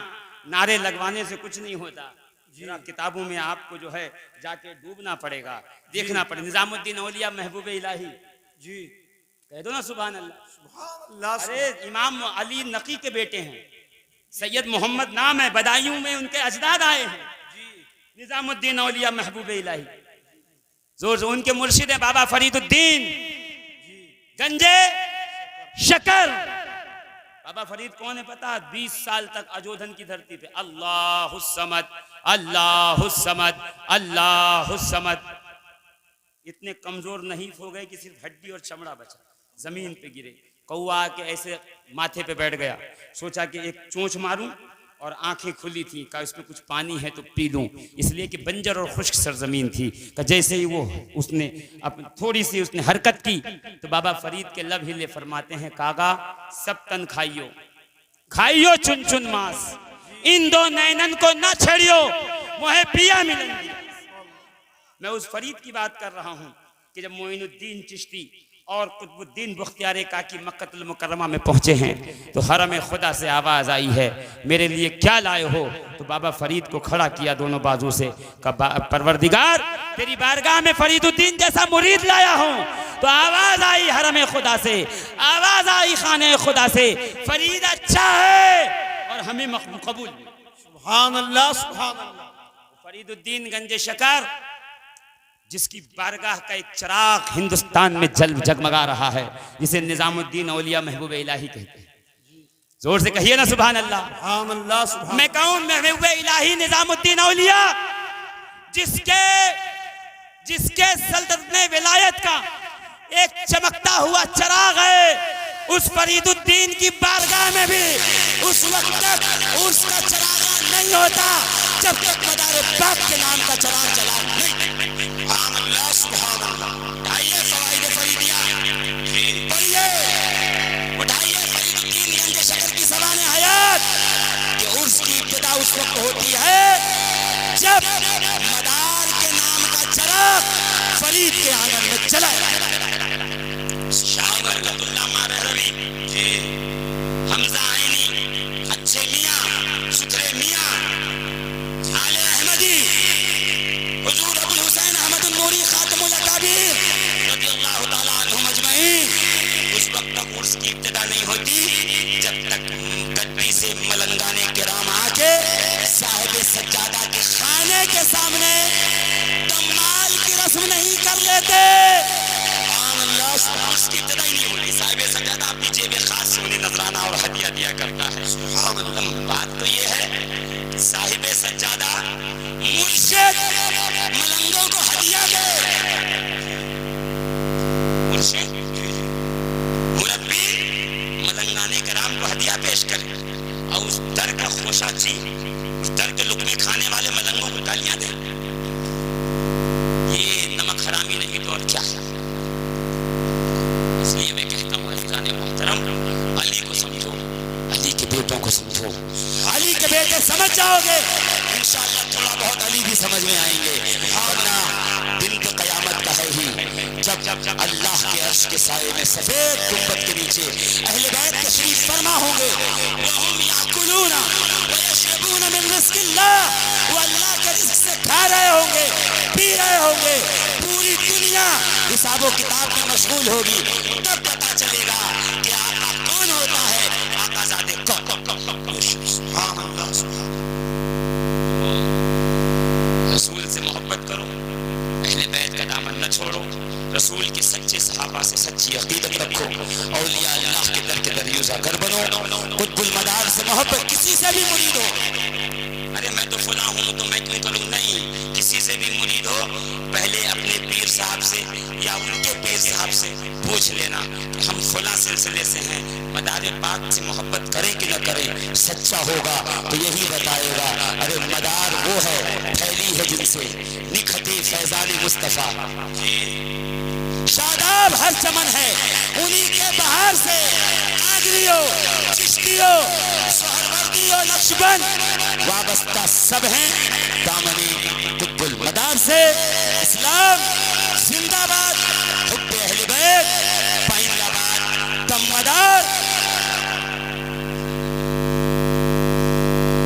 नारे लगवाने से कुछ नहीं होता। जरा किताबों में आपको जो है जाके डूबना पड़ेगा, देखना पड़ेगा। निजामुद्दीन औलिया महबूब इलाही जी, कह दो ना सुभान अल्लाह, सुभान अल्लाह। अरे इमाम अली नकी के बेटे हैं, सैयद मोहम्मद नाम है, बदायूं में उनके अजदाद आए हैं। निजामुद्दीन औलिया महबूब इलाही, जोर से उनके मुर्शिद हैं बाबा फरीदुद्दीन गंजे शकर। बाबा फरीद कौन है पता? 20 साल तक अजोधन की धरती पे अल्लाहुस्समद अल्लाहुस्समद अल्लाहुस्समद, इतने कमजोर नहीं हो गए कि सिर्फ हड्डी और चमड़ा बचा, जमीन पे गिरे। कौआ के ऐसे माथे पे बैठ गया, सोचा कि एक चोंच मारूं, और आंखें खुली थी, कहा इसमें कुछ पानी है तो पी लूं, इसलिए कि बंजर और खुश्क सरजमीन थी। का जैसे ही वो उसने थोड़ी सी उसने हरकत की तो बाबा फरीद के लब हिले, फरमाते हैं कागा सब तन खाइयो खाइयो चुन चुन मांस, इन दो नैनन को ना छेड़ियो मोहे पिया मिलेंगी। मैं उस फरीद की बात कर रहा हूं कि जब मोइनुद्दीन चिश्ती और कुतुबुद्दीन बुख्तियार काकी मक्कतुल मुकर्रमा में पहुंचे हैं तो हरम खुदा से आवाज़ आई है मेरे लिए क्या लाए हो? तो बाबा फरीद को खड़ा किया दोनों बाजू से, कहा परवरदिगार तेरी बारगाह में फरीदुद्दीन जैसा मुरीद लाया हूं। तो आवाज़ आई हरम खुदा से, आवाज़ आई खाने खुदा से, फरीद अच्छा है और हमें कबूल। सुभान अल्लाह, सुभान अल्लाह। फरीदुद्दीन गंजे शकर जिसकी बारगाह का एक चिराग हिंदुस्तान में जगमगा रहा है, जिसे निजामुद्दीन औलिया महबूब इलाही कहते हैं। जोर से कहिए ना सुभान अल्लाह। सुभान अल्लाह, सुभान मैं कहूं महबूब इलाही निजामुद्दीन औलिया जिसके सल्तनत में विलायत का एक चमकता हुआ चराग है, उस फरीदुद्दीन की बारगाह में भी उस वक्त तक उसका चराग नहीं होता जब तक मदार पाक के नाम का चराग जला नहीं। सुभान अल्लाह, सुभान अल्लाह। उठाइए फवाइद फरीदिया, पढ़िए, उठाइए फरीदुद्दीन गंज शकर की सवाने हयात कि उर्स की इब्तिदा उस वक्त होती है जब मदार के नाम का चराग फरीद के आंगन में जला। शाह बरकतुल्लाह मारहवी, हमजा आईनी, अच्छे मियां, सुथरे मियां, आले अहमदी, हुजूर अबुल हुसैन अहमद नूरी खातमुल अकाबीर रज़ियल्लाहु ताला अन्हुम अजमईन, उस वक्त तक उर्स की इब्तिदा नहीं होती जब तक गद्दी से मलंगाने किराम आके साहिब सज्जादा के खाने के सामने कमाल की रस्म नहीं कर लेते। उसकी इब्तिदा ही नहीं होती। साहिब सज्जादा अपनी जेब खास से उन्हें नजराना और हदिया दिया करता है। सुभान अल्लाह। बात तो ये है साहिब सज्जादा मुर्शिद मलंगों को हदिया दे, मुर्शिद मुरब्बी मलंगाने कराम को हदिया पेश करे और उस दर का खोशाची, उस दर के लुकमे खाने वाले मलंगों को गालियां दे। ये नमक हरामी नहीं तो और क्या। इसलिए मैं कहता हूँ अज़ीज़ाने मोहतरम, अली को समझो, अली के बेटों को समझो, अली के बेटे समझ जाओगे इंशाअल्लाह थोड़ा बहुत अली भी समझ में आएंगे। वरना दिन तो क़यामत का है ही, जब अल्लाह के अर्श के साए में सफेद गुंबद के नीचे अहले बैत तशरीफ फरमा होंगे, वहुम याकुलूना व यशरबूना मिन रिज़्क़िल्लाह, वो अल्लाह के रिज़्क़ से खा रहे होंगे, पी रहे होंगे, पूरी दुनिया हिसाबो किताब में मशगूल होगी, तब पता चलेगा कि आका कौन होता है, आका ज़ाते कौन। सुभान अल्लाह, सुभान। रसूल से मोहब्बत करो, अहले बैत का दामन न छोड़ो, रसूल के सच्चे सहाबा से सच्ची अकीदत रखो, औलिया अल्लाह के दर के दरियुज़ा कर बनो, कुतुबुल मदार से मोहब्बत, किसी से भी मुरीद हो, अरे मैं तो फुला हूँ तो मैं क्यों करूँ, नहीं, किसी से भी मुरीद हो पहले अपने पीर साहब से या उनके पीर साहब से पूछ लेना कि हम फुला सिलसिले से हैं, मदार पाक से मोहब्बत करें कि न करें। सच्चा होगा तो यही बताएगा, अरे मदार वो है, फैली है जिनसे निखती फैजानी मुस्तफ़ा, शादाब हर चमन है उन्हीं के बहार से, कादरियो, चिश्तियो, सोहरवर्दियो, नक्शबंद वाबस्ता सब हैं दामनी कुतुबुल मदार से। इस्लाम जिंदाबाद।